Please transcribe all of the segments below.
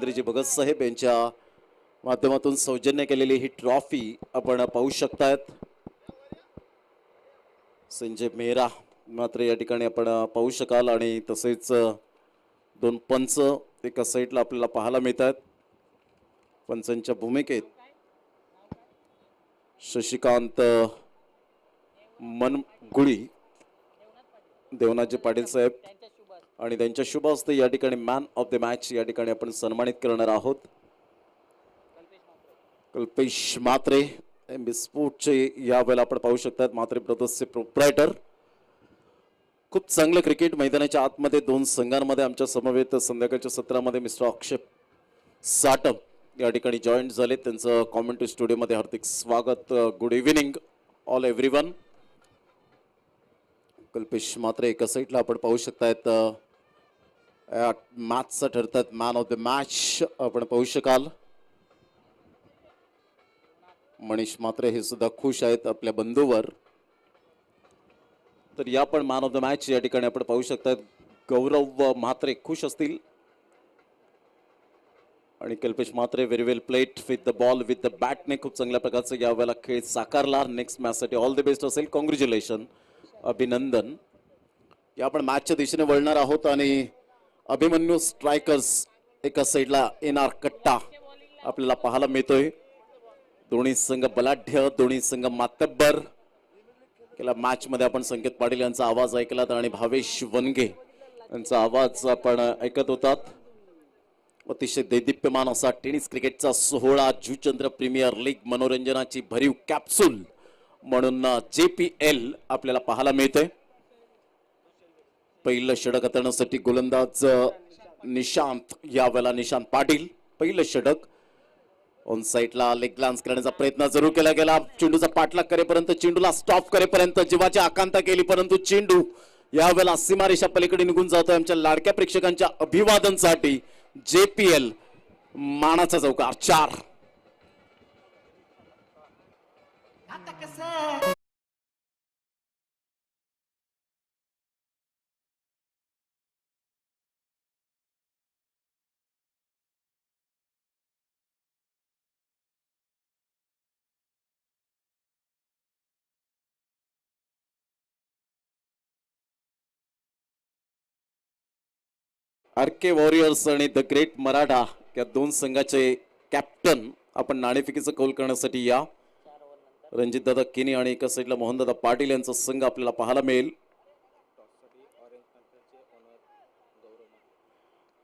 इंद्रजी भगत साहेब यांच्या माध्यमातून सौजन्य केलेली ही ट्रॉफी आपण पाहू शकतायत. संजय मेहरा मात्र या ठिकाणी आपण पाहू शकाल आणि तसेच दोन पंच एका साईडला आपल्याला पाहायला मिळतात. पंचांच्या भूमिकेत शशिकांत मनगुळी, देवनाथजी पाटील साहेब आणि त्यांच्या शुभ हस्ते या ठिकाणी मॅन ऑफ द मॅच या ठिकाणी आपण सन्मानित करणार आहोत. कल्पेश म्हात्रे स्पोर्टचे यावेळेला आपण पाहू शकतात. म्हात्रे ब्रदर्सचे प्रोप्रायटर. खूप चांगलं क्रिकेट मैदानाच्या आतमध्ये दोन संघांमध्ये आमच्या समवेत संध्याकाळच्या सत्रामध्ये मिस्टर अक्षय साटम या ठिकाणी जॉईंट झाले. त्यांचं कॉमेंट्री स्टुडिओमध्ये हार्दिक स्वागत. Good evening all everyone. Kalpesh Mhatre एका साईडला आपण पाहू शकतायत. मॅचचा ठरतात मॅन ऑफ द मॅच आपण पाहू शकाल. मनीष म्हात्रे हे सुद्धा खुश आहेत आपल्या बंधूवर. तर या पण मॅन ऑफ द मॅच या ठिकाणी आपण पाहू शकतात. गौरव म्हात्रे खुश असतील आणि Kalpesh Mhatre very well played with the ball with the बॅटने खूप चांगल्या प्रकारचा यावेळेला खेळ साकारला. नेक्स्ट मॅच साठी ऑल द बेस्ट असेल. कॉंग्रॅच्युलेशन, अभिनंदन. या आपण मॅचच्या दिशेने वळणार आहोत आणि अभिमन्यू स्ट्रायकर्स एका साईडला एनआर कट्टा आपल्याला पाहायला मिळतोय. दोन्ही संघ बलाढ्य, दोन्ही संघ मातब्बर. गेल्या मॅच मध्ये आपण संकेत पाटील यांचा आवाज ऐकलात आणि भावेश वनगे यांचा आवाज आपण ऐकत होतात. अतिशय दैदिप्यमान असा टेनिस क्रिकेटचा सोहळा जुचंद्र प्रीमियर लीग मनोरंजनाची भरीव कॅप्सूल म्हणून JPL आपल्याला पाहायला मिळते. पहिलं षटक हाताळण्यासाठी गोलंदाज निशांत, यावेळेला निशांत पाटील पहिलं षटक. ऑन साईडला लेग ग्लान्स करण्याचा प्रयत्न जरूर केला गेला. चेंडूचा पाठलाग करेपर्यंत, चेंडूला स्टॉप करेपर्यंत जीवाची आकांक्षा केली, परंतु चेंडू यावेळेला सीमारेषा पलीकडे निघून जातोय. आमच्या लाडक्या प्रेक्षकांच्या अभिवादनसाठी JPL मानाचा चौकार 4. RK वॉरियर्स आणि द ग्रेट मराठा या दोन संघाचे कॅप्टन आपण नाणेफेकीचा कौल करण्यासाठी या. रणजित दादा किनी आणि एका साईडला मोहनदादा पाटील यांचा संघ आपल्याला पाहायला मिळेल.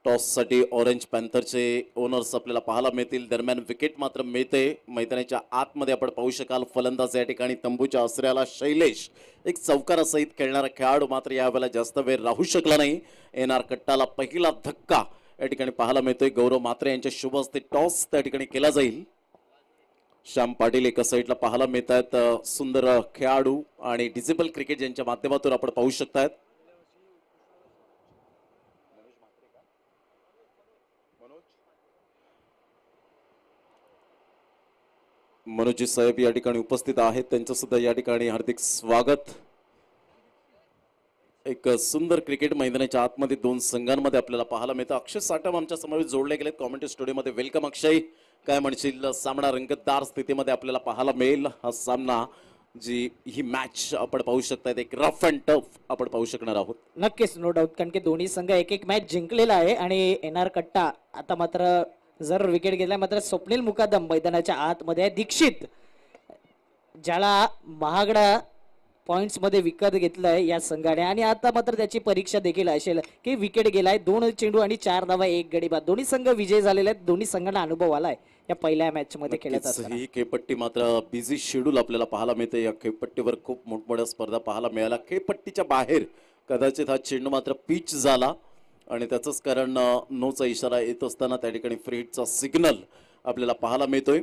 टॉस साठी ऑरेंज पॅन्थरचे ओनर्स आपल्याला पाहायला मिळतील. दरम्यान विकेट मात्र मिळते. मैदानाच्या आतमध्ये आपण पाहू शकाल फलंदाज या ठिकाणी तंबूच्या आसऱ्याला शैलेश, एक चौकारासहित खेळणारा खेळाडू मात्र यावेळेला जास्त वेळ राहू शकला नाही. एनआर कट्टाला पहिला धक्का या ठिकाणी पाहायला मिळतोय. गौरव म्हात्रे यांच्या शुभ हस्ते टॉस त्या ठिकाणी केला जाईल. श्याम पाटील एका साईडला पाहायला मिळतात. सुंदर खेळाडू आणि डिसेबल क्रिकेट यांच्या माध्यमातून आपण पाहू शकतात. मनोजी साहेब या ठिकाणी उपस्थित आहेत. त्यांचं सुद्धा या ठिकाणी हार्दिक स्वागत. एक सुंदर क्रिकेट मैदानाच्या आतमध्ये दोन संघांमध्ये आपल्याला पाहायला मिळतं. अक्षय साटम आमच्या समोर जोडले गेले कॉमेंट्री स्टुडिओमध्ये. वेलकम अक्षय. काय म्हणशील? सामना रंगतदार स्थितीमध्ये आपल्याला पाहायला मिळेल. हा सामना जी ही मॅच आपण पाहू शकतात एक रफ अँड टफ आपण पाहू शकणार आहोत. नक्कीच, नो डाऊट. कारण की दोन्ही संघ एक एक मॅच जिंकलेला आहे आणि एनआर कट्टा आता मात्र जर विकेट गेला मात्र स्वप्नील मुकादम मैदानाच्या आतमध्ये आहे. दीक्षित ज्याला महागडा पॉइंट्स मध्ये विकत घेतलंय या संघाने आणि आता मात्र त्याची परीक्षा देखील असेल की विकेट गेलाय. 2 चेंडू आणि 4 धावा 1 गडी बाद. दोन्ही संघ विजय झालेले आहेत. दोन्ही संघांना अनुभव आलाय या पहिल्या मॅच मध्ये खेळत असताना. ही खेळपट्टी मात्र बिझी शेड्यूल आपल्याला पाहायला मिळते. या खेळपट्टीवर खूप मोठमोठ्या स्पर्धा पाहायला मिळाल्या. खेळपट्टीच्या बाहेर कदाचित हा चेंडू मात्र पिच झाला आणि त्याचंच कारण नोचा इशारा येत असताना त्या ठिकाणी फ्री हिटचा सिग्नल आपल्याला पाहायला मिळतोय.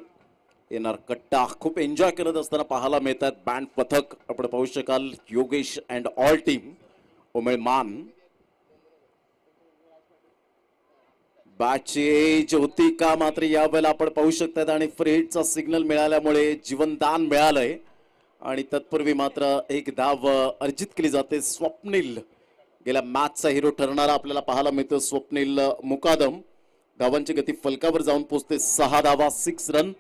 एनआर कट्टा खूप एन्जॉय करत असताना पाहायला मिळतात. बँड पथक आपण पाहू शकाल. Yogesh and all team Umelman. बॅटची एज होती का मात्र यावेळेला आपण पाहू शकतात आणि फ्री हिटचा सिग्नल मिळाल्यामुळे जीवनदान मिळालंय आणि तत्पूर्वी मात्र एक धाव अर्जित केली जाते. स्वप्नील गेल्या मॅचचा हिरो ठरणारा आपल्याला पाहायला मिळतो. स्वप्नील मुकादम धावांची गती फलकावर जाऊन पोहोचते 6 धावा 6 रन.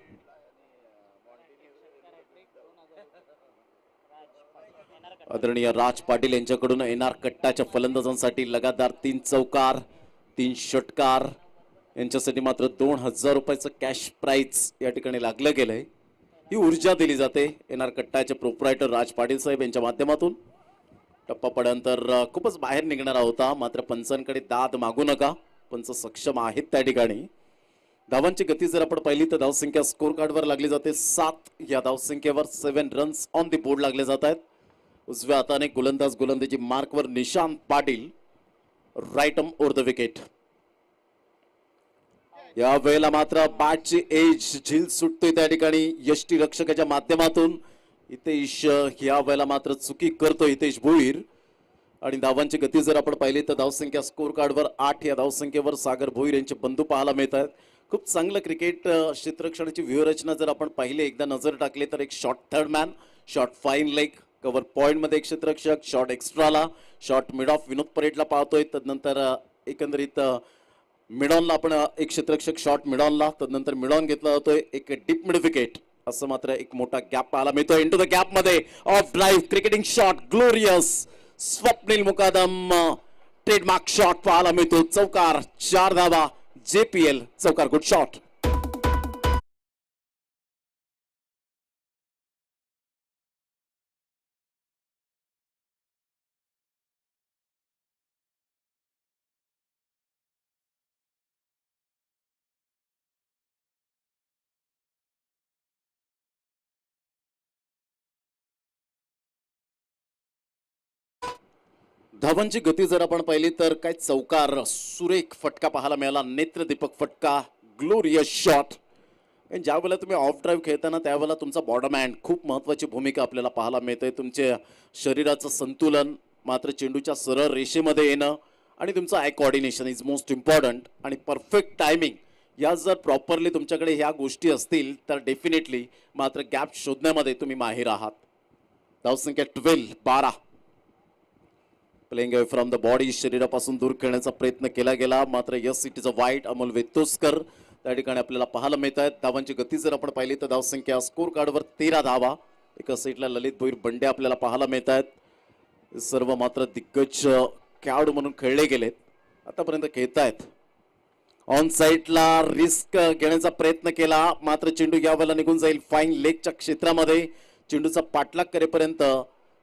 आदरणीय राज पाटील यांच्याकडून एनआर कट्टाच्या फलंदाजांसाठी लगातार 3 चौकार 3 षटकार यांच्यासाठी मात्र 2000 रुपयाचं कॅश प्राइज या ठिकाणी लागलं गेलंय. ही ऊर्जा दिली जाते एनआर कट्टाचे प्रोप्रायटर राज पाटील साहेब यांच्या माध्यमातून. टप्पा पड्यानंतर खूपच बाहेर निघणारा होता, मात्र पंचांकडे दाद मागू नका, पंच सक्षम आहेत त्या ठिकाणी. धावांची गती जर आपण पाहिली तर धावसंख्या स्कोर कार्डवर लागली जाते 7. या धावसंख्येवर 7 रन्स ऑन दी बोर्ड लागले जात आहेत. उजव्या हाताने गोलंदाजी मार्कवर Nishant Patil, right arm over the wicket. या वेळेला मात्र बॅटची एज झील सुटतोय त्या ठिकाणी यष्टी रक्षकाच्या माध्यमातून. हितेश या वेळेला मात्र चुकी करतो हितेश भोईर. आणि धावांची गती जर आपण पाहिली तर धावसंख्या स्कोर कार्डवर 8. या धावसंख्येवर सागर भोईर यांचे बंधू पाहायला मिळत आहेत. खूप चांगलं क्रिकेट क्षेत्ररक्षणाची व्यूहरचना जर आपण पाहिली, एकदा नजर टाकली तर एक short third man, short fine leg, cover point मध्ये एक क्षेत्ररक्षक, शॉर्ट एक्स्ट्राला, शॉर्ट मिड ऑफ विनोद परेडला पाहतोय. तदनंतर एकंदरीत मिडॉनला आपण एक क्षेत्ररक्षक शॉर्ट मिडॉनला, तदनंतर मिडॉन घेतला जातोय, एक डीप मिड विकेट, असं मात्र एक मोठा गॅप पाहायला मिळतोय. इंटू द गॅप मध्ये of drive cricketing shot glorious Swapnil Mukadam trademark shot पाहायला मिळतो. चौकार 4 धावा JPL चौकार, गुड शॉट. धावांची गती जर आपण पाहिली तर काय चौकार, सुरेख फटका पाहायला मिळाला, नेत्रदीपक फटका, ग्लोरियस शॉट. ज्या वेळेला तुम्ही ऑफ ड्राईव्ह खेळताना त्यावेळेला तुमचा बॉटम हँड खूप महत्वाची भूमिका आपल्याला पाहायला मिळते. तुमच्या शरीराचं संतुलन, मात्र चेंडूच्या सरळ रेषेमध्ये येणं आणि तुमचं I coordination is most important. आणि परफेक्ट टायमिंग या जर प्रॉपरली तुमच्याकडे ह्या गोष्टी असतील तर डेफिनेटली मात्र गॅप शोधण्यामध्ये तुम्ही माहीर आहात. धावसंख्या 12. Playing away from the body, शरीरापासून दूर खेळण्याचा प्रयत्न केला गेला, मात्र यस इट इज अ वाईट. अमोल वेतोस्कर त्या ठिकाणी आपल्याला पाहायला मिळत आहेत. धावांची गती जर आपण पाहिली तर धावसंख्या स्कोर कार्डवर 13 धावा. एका साईडला ललित भोईर बंडे आपल्याला पाहायला मिळत आहेत. सर्व मात्र दिग्गज खेळाडू म्हणून खेळले गेलेत, आतापर्यंत खेळत आहेत. ऑन साईडला रिस्क घेण्याचा प्रयत्न केला, मात्र चेंडू यावेळेला निघून जाईल फाईन लेगच्या क्षेत्रामध्ये. चेंडूचा पाठलाग करेपर्यंत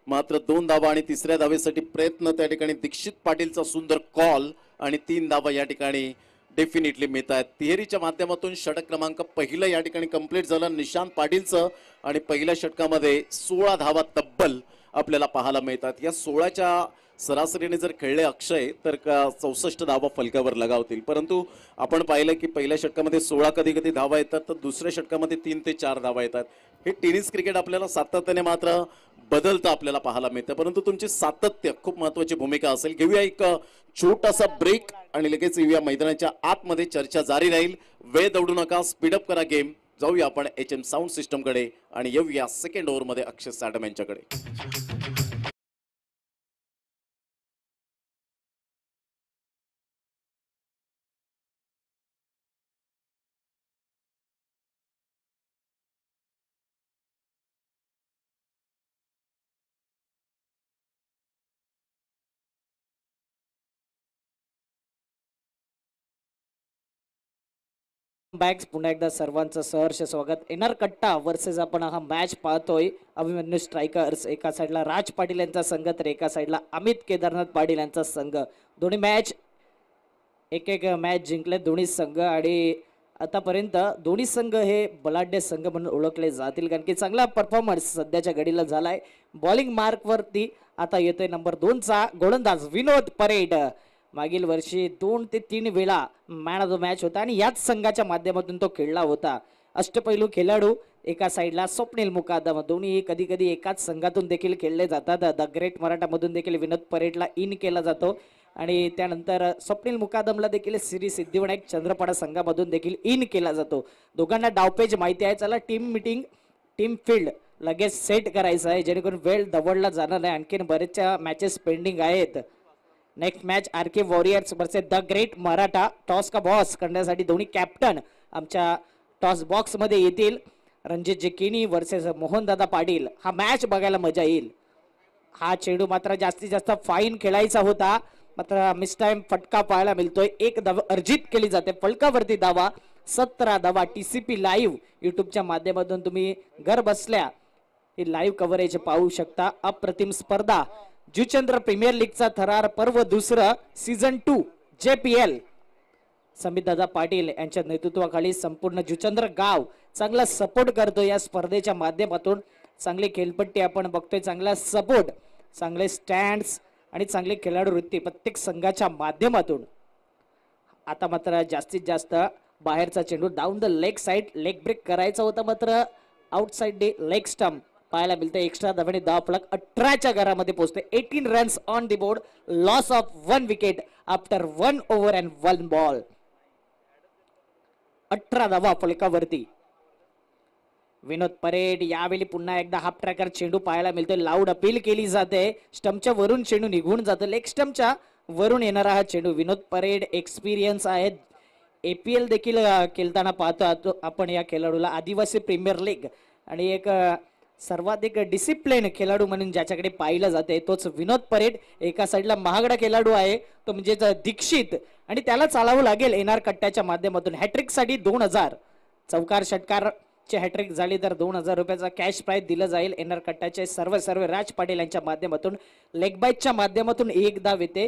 मात्र 2 धावा आणि तिसऱ्या धावेसाठी प्रयत्न त्या ठिकाणी दीक्षित पाटीलचा सुंदर कॉल आणि 3 धावा या ठिकाणी डेफिनेटली मिळत आहेत. तिहेरीच्या माध्यमातून षटक क्रमांक पहिलं या ठिकाणी कंप्लीट झालं निशांत पाटीलचं आणि पहिल्या षटकामध्ये 16 धावा तब्बल आपल्याला पाहायला मिळतात. या 16च्या सरासरीने जर खेळले अक्षय तर 64 धावा फलकावर लगावतील, परंतु आपण पाहिलं की पहिल्या षटकामध्ये 16 कधी कधी धावा येतात तर दुसऱ्या षटकामध्ये 3 ते 4 धावा येतात. हे टेनिस क्रिकेट आपल्याला सातत्याने मात्र बदलतं आपल्याला पाहायला मिळतं, परंतु तुमची सातत्य खूप महत्वाची भूमिका असेल. घेऊया एक छोटासा ब्रेक आणि लगेच येऊया मैदानाच्या आतमध्ये. चर्चा जारी राहील, वेळ दौडू नका, स्पीडअप करा गेम. जाऊया आपण HM साऊंड सिस्टम कडे आणि येऊया सेकंड ओव्हर मध्ये अक्षय साडम यांच्याकडे. बॅक्स पुन्हा एकदा सर्वांचं सहर्ष स्वागत. एनआर कट्टा वर्सेस आपण हा मॅच पाहतोय. अभिमन्यू स्ट्रायकर्स एका साईडला राज पाटील यांचा संघ तर एका साईडला अमित केदारनाथ पाटील यांचा संघ. दोन्ही मॅच एक मॅच जिंकले दोन्ही संघ आणि आतापर्यंत दोन्ही संघ हे बलाढ्य संघ म्हणून ओळखले जातील, कारण की चांगला परफॉर्मन्स सध्याच्या घडीला झालाय. बॉलिंग मार्कवरती आता येतोय नंबर 2चा गोलंदाज विनोद परेड. मागील वर्षी 2 ते 3 वेळा मॅन ऑफ द मॅच होता आणि याच संघाच्या माध्यमातून तो खेळला होता. अष्टपैलू खेळाडू एका साईडला स्वप्नील मुकादम, दोन्ही कधी कधी एकाच संघातून देखील खेळले जातात. द ग्रेट मराठामधून देखील विनोद परेडला इन केला जातो आणि त्यानंतर स्वप्नील मुकादमला देखील श्री सिद्धिविनायक चंद्रपाडा संघामधून देखील इन केला जातो. दोघांना डावपेज माहिती आहे. चला टीम मीटिंग, टीम फील्ड लगेच सेट करायचं आहे जेणेकरून वेळ दवडला जाणार नाही. आणखीन बरेचशा मॅचेस पेंडिंग आहेत. Next match R K warriors versus the great Maratha. Toss का बॉस करण्यासाठी दोन्ही कॅप्टन आमच्या टॉस बॉक्स मध्ये येतील. रणजित जेकिनी वर्सेस मोहनदादा पाटील. हा मॅच बघायला मजा येईल. हा चेंडू मात्र जास्तीत जास्त फाईन खेळायचा होता, मात्र मिस टाइम फटका पाहायला मिळतोय. एक धाव अर्जित केली जाते, फलकावरती धावा 17 धावा. टीसीपी लाईव्ह युट्यूबच्या माध्यमातून तुम्ही घर बसल्या ही लाईव्ह कव्हरेज पाहू शकता. अप्रतिम स्पर्धा. जुचंद्र प्रीमियर लीगचा थरार पर्व दुसरं सीझन 2 JPL. समितदादा पाटील यांच्या नेतृत्वाखाली संपूर्ण जुचंद्र गाव चांगला सपोर्ट करतो या स्पर्धेच्या माध्यमातून. चांगली खेळपट्टी आपण बघतोय, चांगला सपोर्ट, चांगले स्टँड्स आणि चांगली खेळाडू वृत्ती प्रत्येक संघाच्या माध्यमातून. आता मात्र जास्तीत जास्त बाहेरचा चेंडू down the leg side, leg break करायचा होता, मात्र आउटसाइड लेग स्टंप पाहायला मिळतं. एक्स्ट्रा धावाने धाव फलक 18च्या घरामध्ये पोहोचते. 18 runs on the board. Loss of 1 wicket after 1 over and 1 ball. 18 धावा फलकावरती. विनोद परेड यावेळी पुन्हा एकदा हाफ ट्रॅकर चेंडू पाहायला मिळतोय. लाऊड अपील केली जाते. स्टंपच्या वरून चेंडू निघून जातो. लेग स्टंपच्या वरून येणारा हा चेंडू. विनोद परेड एक्सपिरियन्स आहे. APL देखील खेळताना पाहतो आपण या खेळाडूला. आदिवासी प्रीमियर लीग आणि एक सर्वाधिक डिसिप्लिन खेळाडू म्हणून ज्याच्याकडे पाहिलं जाते तोच विनोद परेड. एका साईडला महागडा खेळाडू आहे तो म्हणजे दीक्षित, आणि त्याला चालावं लागेल एनआर कट्ट्याच्या माध्यमातून. हॅट्रिक साठी 2000. चौकार षटकार हॅट्रिक झाली तर 2000 रुपयाचा कॅश प्राइज दिलं जाईल. एनआर कट्ट्याचे सर्व राज पाटील यांच्या माध्यमातून. लेग बाईटच्या माध्यमातून एक धाव येते.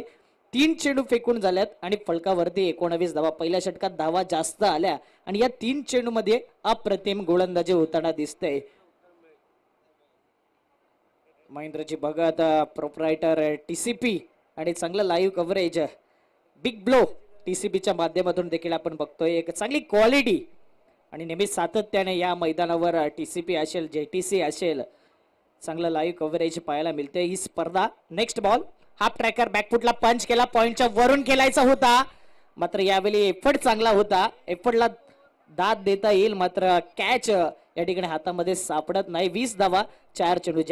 3 चेंडू फेकून झाल्यात आणि फलकावरती 19 धावा. पहिल्या षटकात धावा जास्त आल्या आणि या 3 चेंडू मध्ये अप्रतिम गोलंदाजी होताना दिसते. महेंद्रजी भगत प्रोप्रायटर TCP आणि चांगलं लाईव्ह कव्हरेज बिग ब्लो TCPच्या माध्यमातून देखील आपण बघतोय. एक चांगली क्वालिटी आणि नेहमी सातत्याने या मैदानावर TCP असेल, JTC असेल, चांगलं लाईव्ह कव्हरेज पाहायला मिळते. ही स्पर्धा. Next ball. हाफ ट्रॅकर बॅकफुटला पंच केला, पॉइंटच्या वरून खेळायचा होता, मात्र यावेळी एफर्ट चांगला होता. एफर्टला दाद देता येईल, मात्र कॅच या ठिकाणी हातामध्ये सापडत नाही. 20 धावा 4 चेंडू.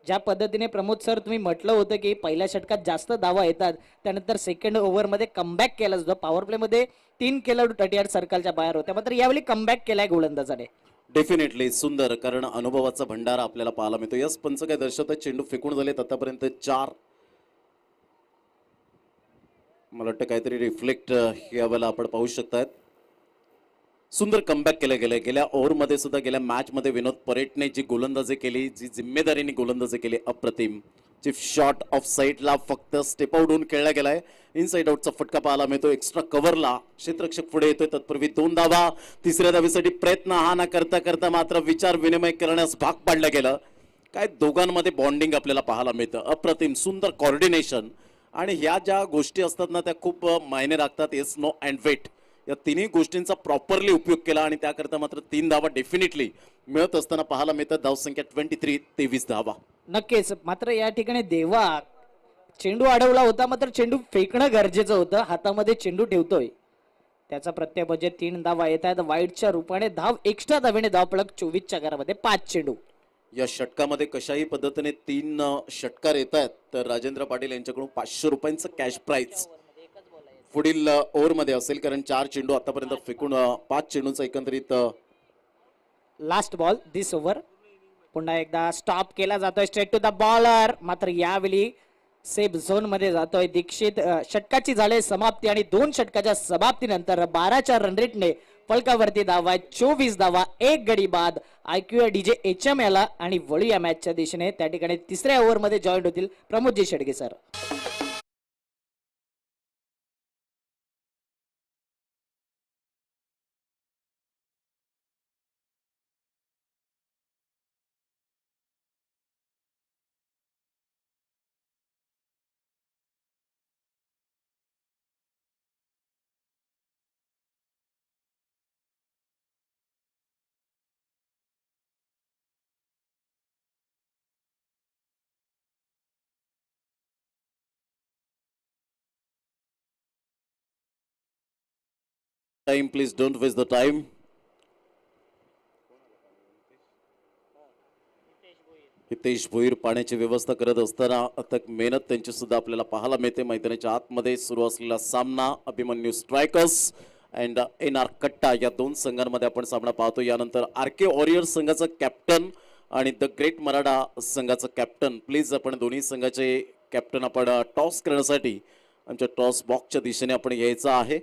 ज्या पद्धतीने प्रमोद सर तुम्ही म्हटलं होतं की पहिल्या षटकात जास्त धावा येतात, त्यानंतर सेकंड ओव्हरमध्ये कमबॅक केला जातो. पॉवर प्ले मध्ये 3 खेळाडू 38 सर्कलच्या बाहेर होत्या, मात्र यावेळी कमबॅक केलाय गोलंदाजाने. डेफिनेटली सुंदर, कारण अनुभवाचा भंडारा आपल्याला पाहायला मिळतो. यस पंच काय दर्शवतात, चेंडू फेकून झालेत आतापर्यंत 4. मला वाटतं काहीतरी रिफ्लेक्ट यावेळेला आपण पाहू शकतात. सुंदर कमबॅक केलं गेलं. गेल्या ओव्हरमध्ये सुद्धा, गेल्या मॅचमध्ये विनोद परेटने जी गोलंदाजी केली, जी जिम्मेदारीने गोलंदाजी केली, अप्रतिम. चिफ शॉट ऑफ साईडला फक्त स्टेप आउट होऊन खेळला गेलाय. इनसाइड आउटचा फटका पाहायला मिळतो. एक्स्ट्रा कव्हरला क्षेत्ररक्षक पुढे येतोय. तत्पूर्वी 2 धावा. तिसऱ्या धावेसाठी प्रयत्न हा ना करता करता मात्र विचार विनिमय करण्यास भाग पाडलं गेलं. काय दोघांमध्ये बॉन्डिंग आपल्याला पाहायला मिळतं. अप्रतिम सुंदर कॉर्डिनेशन, आणि ह्या ज्या गोष्टी असतात ना त्या खूप मायने राखतात. येस नो अँड वेट या तिन्ही गोष्टींचा प्रॉपरली उपयोग केला आणि त्याकरता मात्र 3 धावा डेफिनेटली मिळत असताना पाहायला मिळतात. धावसंख्या 23, 23 धावा. नक्कीच. मात्र या ठिकाणी देवा चेंडू अडवला होता, मात्र चेंडू फेकणं गरजेचं होतं. हातामध्ये चेंडू ठेवतोय, त्याचा प्रत्यय म्हणजे 3 धावा येत आहेत. वाईटच्या रूपाने धाव, एक्स्ट्रा धावेने धाव फलक 24च्या घरामध्ये 5 चेंडू. या षटकामध्ये कशाही पद्धतीने 3 षटकार येत आहेत तर राजेंद्र पाटील यांच्याकडून 500 रुपयांचं कॅश प्राइज पुढील ओव्हरमध्ये असेल, कारण 4 चेंडू आतापर्यंत फेकून 5 चेंडूंचा एकंदरीत. लास्ट बॉल दिस ओव्हर. पुन्हा एकदा स्टॉप केला जातोय स्ट्रेट टू द बॉलर, मात्र यावेळी सेफ झोन मध्ये जातोय दीक्षित. षटकाची झाले समाप्ती आणि 2 षटकाच्या समाप्तीनंतर 12च्या रन रेटने फलकावरती धावा 24 धावा, 1 गडी बाद. IQ DJ HM याला आणि वळू या मॅचच्या दिशेने. त्या ठिकाणी तिसऱ्या ओव्हरमध्ये जॉईंट होतील Pramodji Shedge sir. Time, please don't waste the time. Hitesh Bhoir पाण्याची व्यवस्था करत असताना अथक मेहनत त्यांची सुद्धा आपल्याला पाहायला मिळते. मैदानाच्या आतमध्ये सुरू असलेला सामना अभिमन्यू स्ट्रायकर्स अँड NR कट्टा या दोन संघांमध्ये आपण सामना पाहतो. यानंतर RK वॉरियर्स संघाचा कॅप्टन आणि द ग्रेट मराठा संघाचं कॅप्टन, प्लीज आपण दोन्ही संघाचे कॅप्टन आपण टॉस करण्यासाठी आमच्या टॉस बॉक्सच्या दिशेने आपण यायचं आहे.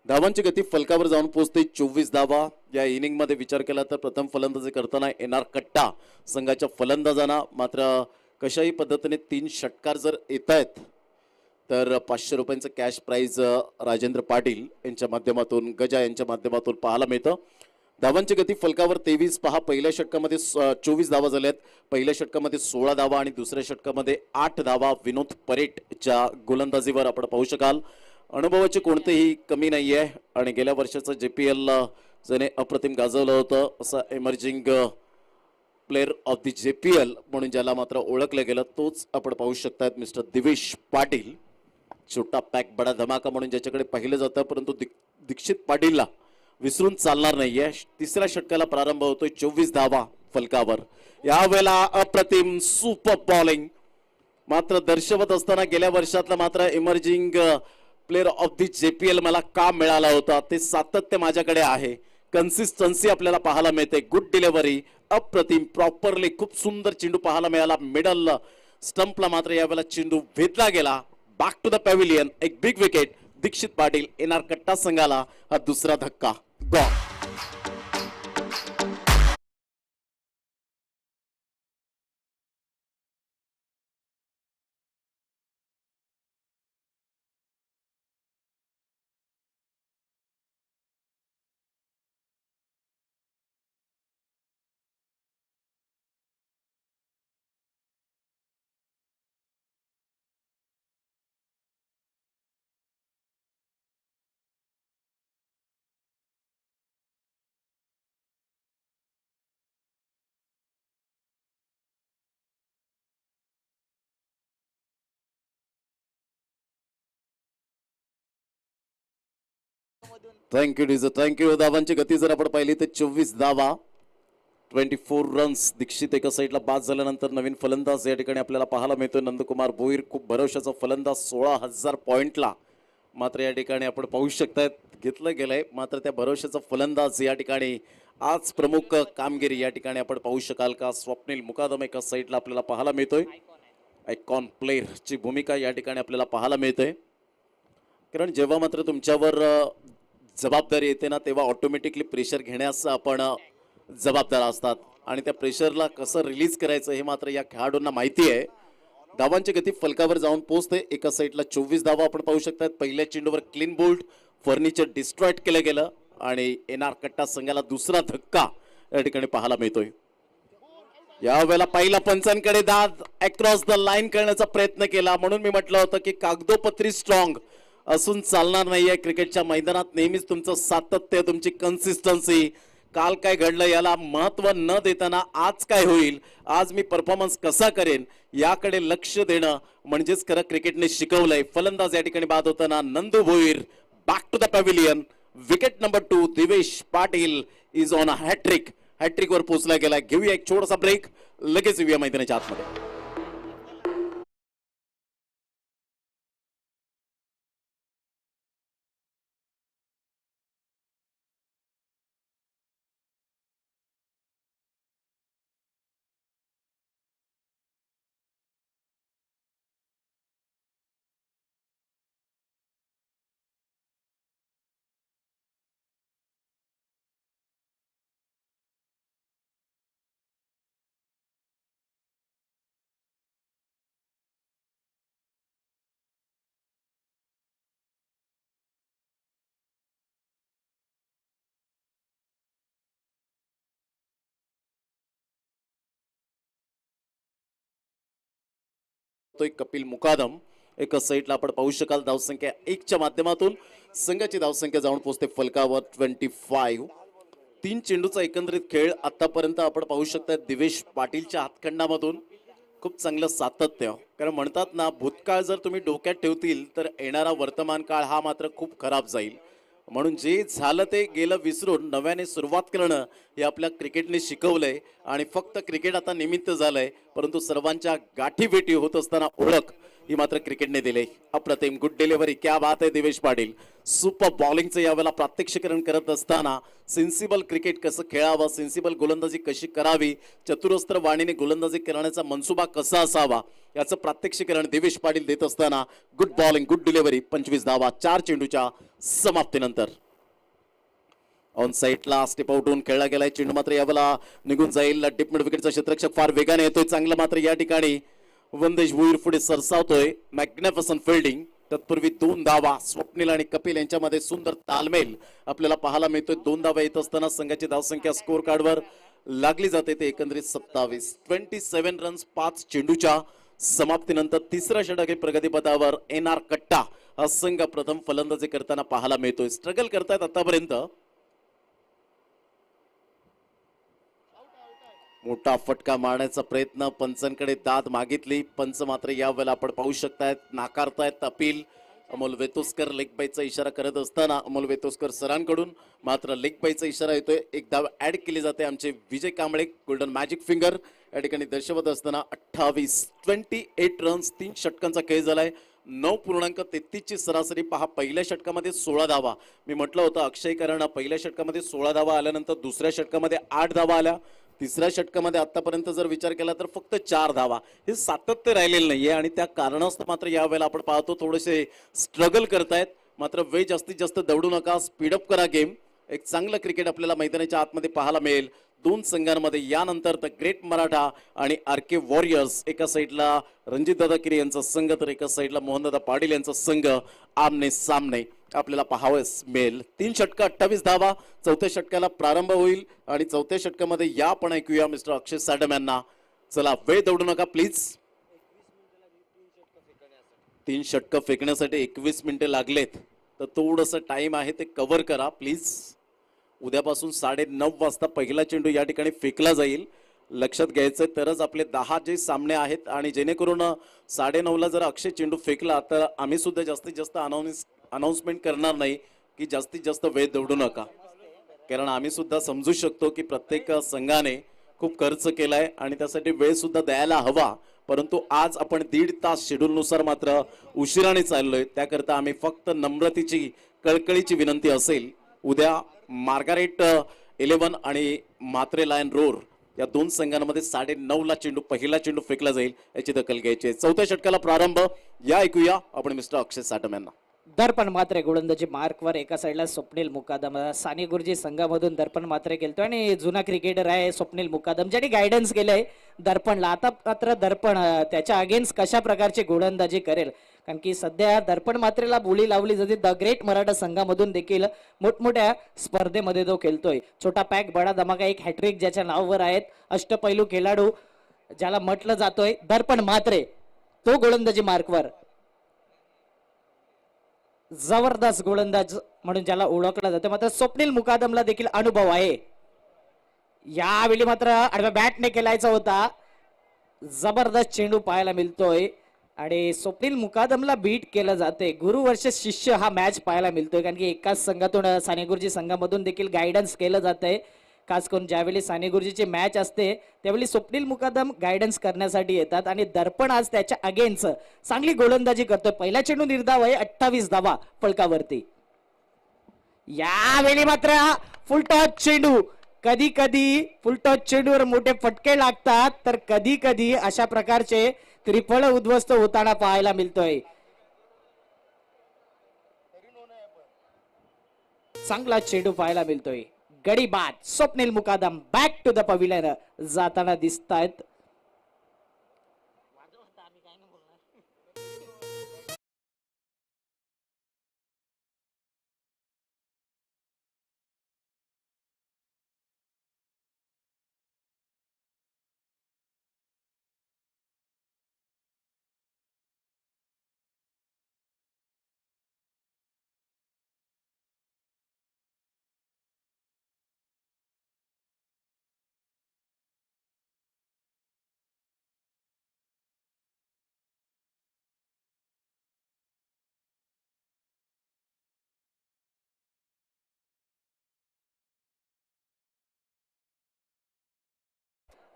धावांची गती फलकावर जाऊन पोहोचते 24 धावा. या इनिंग मध्ये विचार केला तर प्रथम फलंदाजी करताना NR कट्टा संघाच्या फलंदाजांना मात्र कशाही पद्धतीने 3 षटकार जर येत आहेत तर 500 रुपयांचं कॅश प्राइज राजेंद्र पाटील यांच्या माध्यमातून, गजा यांच्या माध्यमातून पाहायला मिळतं. धावांची गती फलकावर 23 पहा. पहिल्या षटकामध्ये 24 धावा झाल्यात, पहिल्या षटकामध्ये 16 धावा आणि दुसऱ्या षटकामध्ये 8 धावा विनोद परेटच्या गोलंदाजीवर आपण पाहू शकाल. अनुभवाची कोणतेही कमी नाही आहे आणि गेल्या वर्षाचं JPL ज्याने अप्रतिम गाजवलं होतं असं emerging player of the JPL म्हणून ज्याला मात्र ओळखलं गेलं तोच आपण पाहू शकतात मिस्टर दिवेश पाटील. छोटा पॅक बडा धमाका म्हणून ज्याच्याकडे पाहिलं जातं, परंतु दीक्षित पाटीलला विसरून चालणार नाहीये. तिसऱ्या षटकाला प्रारंभ होतोय. 24 धावा फलकावर. यावेळेला अप्रतिम सुपर बॉलिंग मात्र दर्शवत असताना गेल्या वर्षातला मात्र emerging player of the JPL मला का मिळाला होता ते सातत्य माझ्याकडे आहे. कन्सिस्टन्सी आपल्याला पाहायला मिळते. गुड डिलिव्हरी, अप्रतिम, प्रॉपरली खूप सुंदर चेंडू पाहायला मिळाला. मिडल स्टंपला मात्र यावेळेला चेंडू भेदला गेला. Back to the pavilion. एक big wicket Dikshit Patil. NR Katta संघाला हा दुसरा धक्का. गॉल. थँक्यू डीजर, थँक्यू. धावांची गती जर आपण पाहिली तर 24 धावा, 24 रन्स. दीक्षित एका साईडला बाद झाल्यानंतर नवीन फलंदाज या ठिकाणी आपल्याला पाहायला मिळतोय नंदकुमार भोईर. खूप भरवशाचा फलंदाज 16,000 पॉइंटला मात्र या ठिकाणी आपण पाहू शकतायत घेतलं गेलंय. मात्र त्या भरवशाचा फलंदाज या ठिकाणी आज प्रमुख कामगिरी या ठिकाणी आपण पाहू शकाल का. स्वप्नील मुकादम एका साईडला आपल्याला पाहायला मिळतोय. आयकॉन प्लेअरची भूमिका या ठिकाणी आपल्याला पाहायला मिळते. कारण जेव्हा मात्र तुमच्यावर जबाबदारी येते ना तेव्हा ऑटोमॅटिकली प्रेशर घेण्यास आपण जबाबदार असतात आणि त्या प्रेशरला कसं रिलीज करायचं हे मात्र या खेळाडूंना माहिती आहे. धावांची गती फलकावर जाऊन पोहोचते. एका साईडला 24 धावा आपण पाहू शकतात. पहिल्या चेंडूवर क्लीन बोल्ड, फर्निचर डिस्ट्रॉयड केलं गेलं आणि NR कट्टा संघाला दुसरा धक्का या ठिकाणी पाहायला मिळतोय. यावेळेला पहिला पंचांकडे दाद अक्रॉस द लाईन करण्याचा प्रयत्न केला. म्हणून मी म्हटलं होतं की कागदोपत्री स्ट्रॉंग असून चालणार नाहीये. क्रिकेटच्या मैदानात नेहमीच तुमचं सातत्य, तुमची कन्सिस्टन्सी, काल काय घडलं याला महत्व न देताना आज काय होईल, आज मी परफॉर्मन्स कसा करेन याकडे लक्ष देणं म्हणजेच खरं क्रिकेटने शिकवलंय. फलंदाज या ठिकाणी बाद होताना Nandu Bhoir. Back to the pavilion. Wicket number 2. Divesh Patil is on a hattrick. Hattrick वर पोहोचला गेला. घेऊया एक छोटासा ब्रेक, लगेच येऊया मैदानाच्या आतमध्ये. कपिल मुकादम एका साईडला आपण पाहू शकाल. धावसंख्या 1 च्या माध्यमातून संघाची धावसंख्या जाऊन पोहोचते फलकावर 25. 3 चेंडूचा एकंदरीत खेळ आतापर्यंत आपण पाहू शकता. दिवेश पाटीलच्या हातखंडामधून खूप चांगलं सातत्य. कारण म्हणतात ना भूतकाळ जर तुम्ही डोक्यात ठेवतील तर येणारा वर्तमान काळ हा मात्र खूप खराब जाईल. म्हणून जे झालं ते गेलं विसरून नव्याने सुरुवात करणं हे आपल्या क्रिकेटने शिकवलंय आणि फक्त क्रिकेट आता निमित्त झालंय परंतु सर्वांच्या गाठीभेटी होत असताना ओळख ही मात्र क्रिकेटने दिली. अप्रतिम गुड डिलिव्हरी, क्या बात आहे देवेश पाटील. सुपर बॉलिंगचं यावेळेला प्रात्यक्षिकरण करत असताना सेन्सिबल क्रिकेट कसं खेळावं, सेन्सिबल गोलंदाजी कशी करावी, चतुरस्त्र वाणीने गोलंदाजी करण्याचा मनसुबा कसा असावा याचं प्रात्यक्षिकरण देवेश पाटील देत असताना गुड बॉलिंग गुड डिलिव्हरी. 25 धावा 4 चेंडूच्या समाप्तीनंतर. ऑन साईडला स्टेप आउट होऊन खेळला गेलाय चेंडू मात्र यावेळेला निघून जाईल. डीप मिड विकेटचा क्षेत्ररक्षक फार वेगाने येतोय चांगला मात्र या ठिकाणी वंदेश भुईर पुढे सरसावतोय. Magnificent fielding. तत्पूर्वी 2 धावा स्वप्नील आणि कपिल यांच्यामध्ये सुंदर तालमेल आपल्याला पाहायला मिळतोय. 2 धावा येत असताना संघाची धावसंख्या स्कोर कार्डवर लागली जाते ते एकंदरीत 27 रन्स 5 चेंडूच्या समाप्तीनंतर. तिसऱ्या षटकात प्रगतीपथावर एनआर कट्टा हा संघ प्रथम फलंदाजी करताना पाहायला मिळतोय. स्ट्रगल करतायत आतापर्यंत. मोठा फटका मारण्याचा प्रयत्न, पंचांकडे दाद मागितली, पंच मात्र यावेळेला आपण पाहू शकतायत नाकारतायत अपील. अमोल वेतोस्कर लेग बायचा इशारा करत असताना अमोल वेतोस्कर सरांकडून मात्र लेग बायचा इशारा येतोय. एक धाव ऍड केली जाते. आमचे विजय कांबळे गोल्डन मॅजिक फिंगर या ठिकाणी दर्शवत असताना 28 रन्स 3 षटकांचा खेळ झालाय. 9.33 ची सरासरी पहा. पहिल्या षटकामध्ये 16 धावा. मी म्हटलं होतं अक्षय कारण पहिल्या षटकामध्ये 16 धावा आल्यानंतर दुसऱ्या षटकामध्ये 8 धावा आल्या. तिसऱ्या षटकामध्ये आतापर्यंत जर विचार केला तर फक्त 4 धावा. हे सातत्य राहिलेलं नाहीये आणि त्या कारणास्तव मात्र यावेळेला आपण पाहतो थोडेसे स्ट्रगल करतायत. मात्र वेळ जास्तीत जास्त दौडू नका, स्पीडअप करा गेम. एक चांगलं क्रिकेट आपल्याला मैदानाच्या आतमध्ये पाहायला मिळेल दोन संघांमध्ये. यानंतर द ग्रेट मराठा आणि आर.के. वॉरियर्स एका साईडला रणजितदादा किरे यांचा संघ तर एका साईडला मोहनदादा पाटील यांचा संघ आमने सामने आपल्याला पाहावयास मिळेल. 3 षटकं 28 धावा. चौथ्या षटकाला प्रारंभ होईल आणि चौथ्या षटकामध्ये या आपण ऐकूया मिस्टर अक्षय साडम यांना. चला वेळ दौडू नका प्लीज. 3 षटकं फेकण्यासाठी 21 मिनिटे लागलेत तर थोडंसं टाइम आहे ते कव्हर करा प्लीज. उद्यापासून 9:30 वाजता पहिला चेंडू या ठिकाणी फेकला जाईल. लक्षात घ्यायचं तरच आपले 10 जे सामने आहेत आणि जेणेकरून 9:30ला जर अक्षय चेंडू फेकला तर आम्ही सुद्धा जास्तीत जास्त अनाउन्समेंट करणार नाही की जास्तीत जास्त वेळ दौडू नका. कारण आम्ही सुद्धा समजू शकतो की प्रत्येक संघाने खूप खर्च केलाय आणि त्यासाठी वेळ सुद्धा द्यायला हवा. परंतु आज आपण 1.5 तास शेड्यूल नुसार मात्र उशिराने चाललोय. त्याकरता आम्ही फक्त नम्रतेची कळकळीची विनंती असेल. उद्या मार्गारेट 11 आणि मात्रे लायन रोर या दोन संघांमध्ये 9:30ला चेंडू पहिला चेंडू फेकला जाईल याची दखल घ्यायची. चौथ्या षटकाला प्रारंभ या ऐकूया आपण मिस्टर अक्षय साटम यांना. दर्पण मात्रे गोलंदाजी मार्कवर एका साईडला स्वप्नील मुकादम. साने गुरुजी संघामधून दर्पण मात्रे खेळतो आणि जुना क्रिकेटर आहे स्वप्नील मुकादम ज्यांनी गायडन्स केलंय दर्पणला. आता मात्र दर्पण त्याच्या अगेन्स्ट कशा प्रकारची गोलंदाजी करेल कारण की सध्या दर्पण मात्रेला बोली लावली जाते. द ग्रेट मराठा संघामधून देखील मोठमोठ्या स्पर्धेमध्ये तो खेळतोय. छोटा पॅक बडा धमाका एक हॅट्रिक ज्याच्या नावावर आहेत. अष्टपैलू खेळाडू ज्याला म्हटलं जातोय दर्पण मात्रे तो गोलंदाजी मार्कवर. जबरदस्त गोलंदाज म्हणून ज्याला ओळखलं जातं. मात्र स्वप्नील मुकादमला देखील अनुभव आहे. यावेळी मात्र आडव्या बॅटने खेळायचा होता. जबरदस्त चेंडू पाहायला मिळतोय आणि स्वप्नील मुकादमला बीट केलं जाते. गुरु वर्ष शिष्य हा मॅच पाहायला मिळतोय कारण की एकाच संघातून साने गुरुजी संघामधून देखील गायडन्स केलं जातंय. खास करून ज्यावेळी साने गुरुजीची मॅच असते त्यावेळी स्वप्नील मुकादम गायडन्स करण्यासाठी येतात आणि दर्पण आज त्याच्या अगेन्स्ट चांगली गोलंदाजी करतोय. पहिला चेंडू निर्धाव आहे 28 धावा फलकावरती. यावेळी मात्र फुल टॉस चेंडू. कधी कधी फुल टॉस चेंडूवर मोठे फटके लागतात तर कधी कधी अशा प्रकारचे त्रिफळ उद्ध्वस्त होताना पाहायला मिळतोय. चांगला चेंडू पाहायला मिळतोय. गडी बाद स्वप्नील मुकादम बॅक टू द पविलियन जाताना दिसतायत.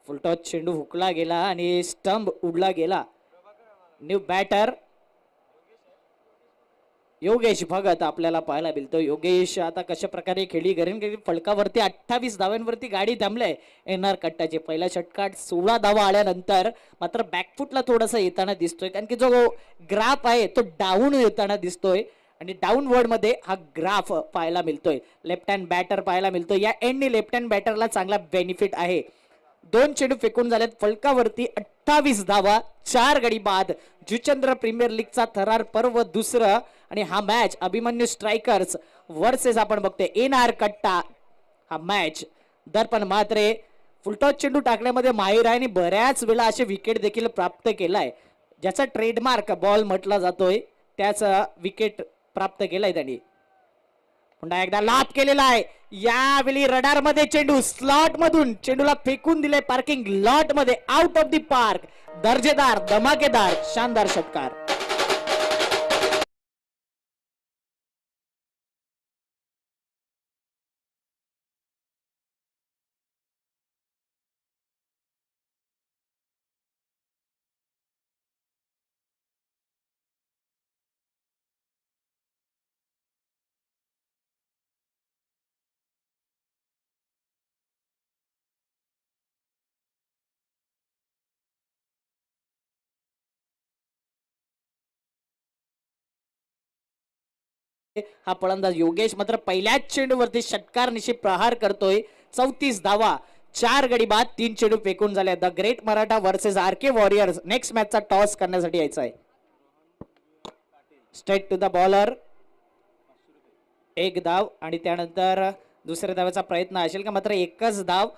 फुलटॉस चेंडू हुकला गेला आणि स्टंप उडला गेला. न्यू बॅटर योगेश भगत आपल्याला पाहायला मिळतो. योगेश आता कशा प्रकारे खेळी करेन की फलकावरती 28 धाव्यांवरती गाडी थांबलंय एनआर कट्टाचे. पहिल्या षटकात 16 धावा आल्यानंतर मात्र बॅकफुटला थोडासा येताना दिसतोय, कारण की जो ग्राफ आहे तो डाऊन येताना दिसतोय आणि डाऊनवर्ड मध्ये हा ग्राफ पाहायला मिळतोय. लेफ्ट हँड बॅटर पाहायला मिळतोय. या एंडनी लेफ्ट हँड बॅटरला चांगला बेनिफिट आहे. 2 चेंडू फेकून झालेत फलकावरती 28 धावा, 4 गडी बाद. जुचंद्र प्रीमियर लीगचा थरार पर्व दुसरं आणि हा मॅच अभिमन्यू स्ट्रायकर्स वर्सेस आपण बघतोय एनआर कट्टा. हा मॅच दर्पण मात्रे फुलटॉस चेंडू टाकण्यामध्ये माहीर आहे आणि बऱ्याच वेळा असे विकेट देखील प्राप्त केलाय. ज्याचा ट्रेडमार्क बॉल म्हटला जातोय त्याच विकेट प्राप्त केलाय त्यांनी. पुन्हा एकदा लाभ केलेला आहे. यावेळी रडार मध्ये चेंडू स्लॉट मधून चेंडूला फेकून दिले पार्किंग लॉट मध्ये, आउट ऑफ द पार्क. दर्जेदार, धमाकेदार, शानदार षटकार. हा फलंदाज योगेश मात्र पहिल्याच चेंडूवरती षटकार निशी प्रहार करतोय. 34 धावा, 4 गडी बाद, 3 चेंडू फेकून झाले. The great Maratha versus R K warriors next मॅचचा टॉस करण्यासाठी यायचा आहे. स्ट्रेट टू द बॉलर, एक धाव आणि त्यानंतर दुसऱ्या धावाचा प्रयत्न असेल का, मात्र एकच धाव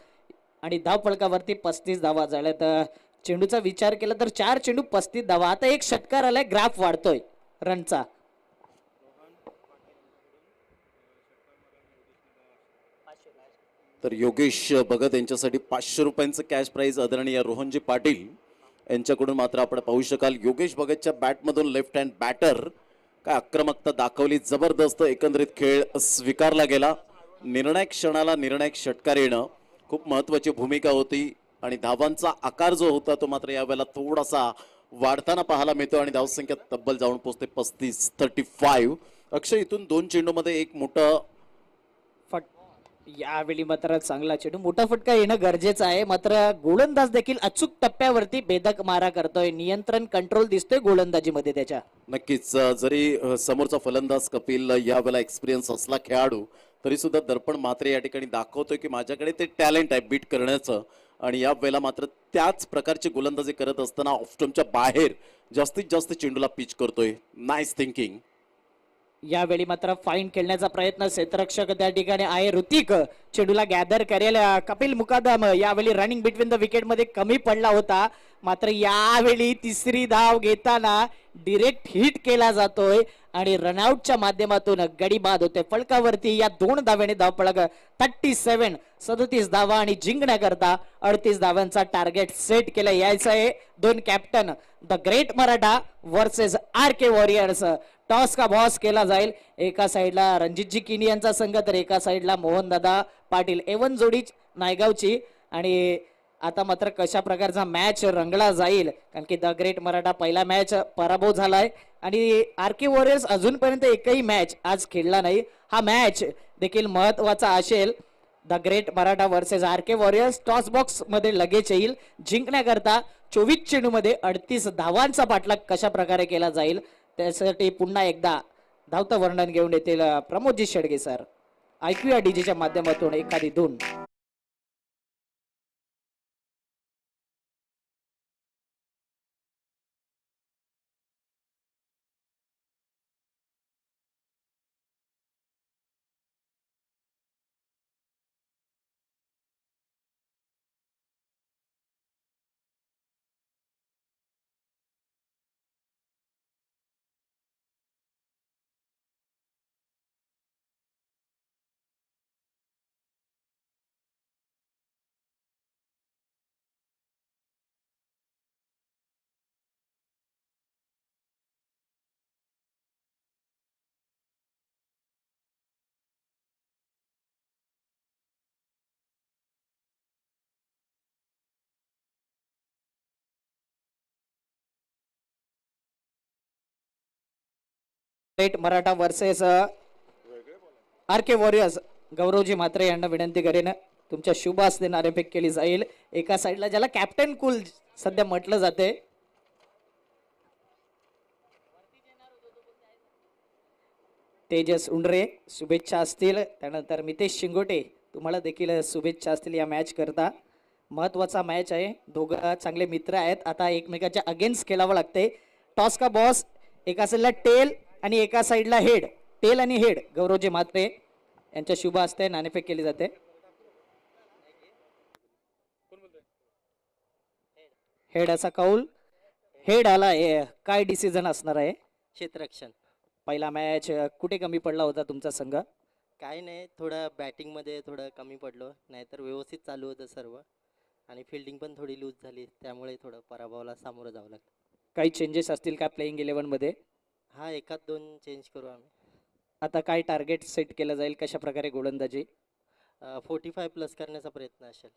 आणि धाव फलकावरती 35 धावा झाल्यात. चेंडूचा विचार केला तर 4 चेंडू 35 धावा. आता एक षटकार आलाय, ग्राफ वाढतोय रनचा. तर योगेश भगत यांच्यासाठी 500 रुपयांचं कॅश प्राइज आदरणीय रोहनजी पाटील यांच्याकडून मात्र आपण पाहू शकाल. योगेश भगतच्या बॅटमधून लेफ्ट हँड बॅटर काय आक्रमकता दाखवली, जबरदस्त एकंदरीत खेळ स्वीकारला गेला. निर्णायक क्षणाला निर्णायक षटकार येणं खूप महत्वाची भूमिका होती आणि धावांचा आकार जो होता तो मात्र यावेळेला थोडासा वाढताना पाहायला मिळतो आणि धावसंख्या तब्बल जाऊन पोहोचते 35. अक्षय, इथून 2 चेंडूमध्ये एक मोठं फट यावेळी मात्र चांगला चेंडू, मोठा फटका येणं गरजेचं आहे. मात्र गोलंदाज देखील अचूक टप्प्यावरती बेधक मारा करतोय. नियंत्रण कंट्रोल दिसतोय गोलंदाजीमध्ये त्याच्या. नक्कीच जरी समोरचा फलंदाज कपिल यावेळेला एक्सपिरियन्स असला खेळाडू तरी सुद्धा दर्पण मात्रे या ठिकाणी दाखवतोय की माझ्याकडे ते टॅलेंट आहे बीट करण्याचं आणि या वेळेला मात्र त्याच प्रकारची गोलंदाजी करत असताना ऑफस्टमच्या बाहेर जास्तीत जास्त चेंडूला पिच करतोय. Nice thinking. यावेळी मात्र फाईन खेळण्याचा प्रयत्न क्षेत्ररक्षक त्या ठिकाणी आहे. ऋतिक चेंडूला गॅदर करेल. कपिल मुकादम यावेळी रनिंग बिटवीन द विकेट मध्ये कमी पडला होता, मात्र यावेळी तिसरी धाव घेताना डिरेक्ट हिट केला जातोय आणि रनआउटच्या माध्यमातून गडी बाद होते. फलकावरती या 2 धाव्याने धाव फलक 37 धावा आणि जिंकण्याकरता 38 धावांचा टार्गेट सेट केला यायचं आहे. 2 captain the great Maratha versus R K warriors. Toss का बॉस केला जाईल. एका साइडला रणजितजी किनी यांचा संघ तर एका साइडला मोहनदादा पाटील, एवन जोडी नायगावची. आणि आता मात्र कशा प्रकारचा मॅच रंगला जाईल, कारण की द ग्रेट मराठा पहिला मॅच पराभव झालाय आणि आर के वॉरियर्स अजूनपर्यंत एकही मॅच आज खेळला नाही. हा मॅच देखील महत्वाचा असेल. The great Maratha versus R K warriors toss box मध्ये लगेच येईल. जिंकण्याकरता 24 चेंडू मध्ये 38 धावांचा पाठलाग कशा प्रकारे केला जाईल त्यासाठी पुन्हा एकदा धावतं वर्णन घेऊन येतील प्रमोदजी शेडगे सर. ऐकूया डीजेच्या माध्यमातून एखादी धून. Great Maratha versus R K warriors. गौरवजी Mhatre यांना विनंती करेन तुमच्या शुभ हस्ते नाणेफेक केली जाईल. एका साईडला ज्याला कॅप्टन कूल सध्या म्हटलं जाते, तेजस उंडरे शुभेच्छा असतील. त्यानंतर मितेश शिंगोटे तुम्हाला देखील शुभेच्छा असतील या मॅच करता. महत्वाचा मॅच आहे. दोघं चांगले मित्र आहेत. आता एकमेकाच्या अगेन्स्ट खेळावं लागते. टॉस का बॉस एका साईडला टेल आणि एका साईडला हेड. टेल आणि हेड गौरवजी म्हात्रे यांच्या शुभ हस्ते नाणेफेक केली जाते. हेड असा कौल. हेड आला. काय डिसिजन असणार आहे? क्षेत्ररक्षण. पहिला मॅच कुठे कमी पडला होता तुमचा संघ? काय नाही, थोडं बॅटिंगमध्ये थोडं कमी पडलो, नाहीतर व्यवस्थित चालू होतं सर्व आणि फिल्डिंग पण थोडी लूज झाली, त्यामुळे थोडं पराभवाला सामोरं जावं लागलं. काही चेंजेस असतील का प्लेइंग 11 मध्ये? हा, एखाद दोन चेंज करू आम्ही. आता काय टार्गेट सेट केलं जाईल? कशा प्रकारे गोलंदाजी? 45 प्लस करण्याचा प्रयत्न असेल.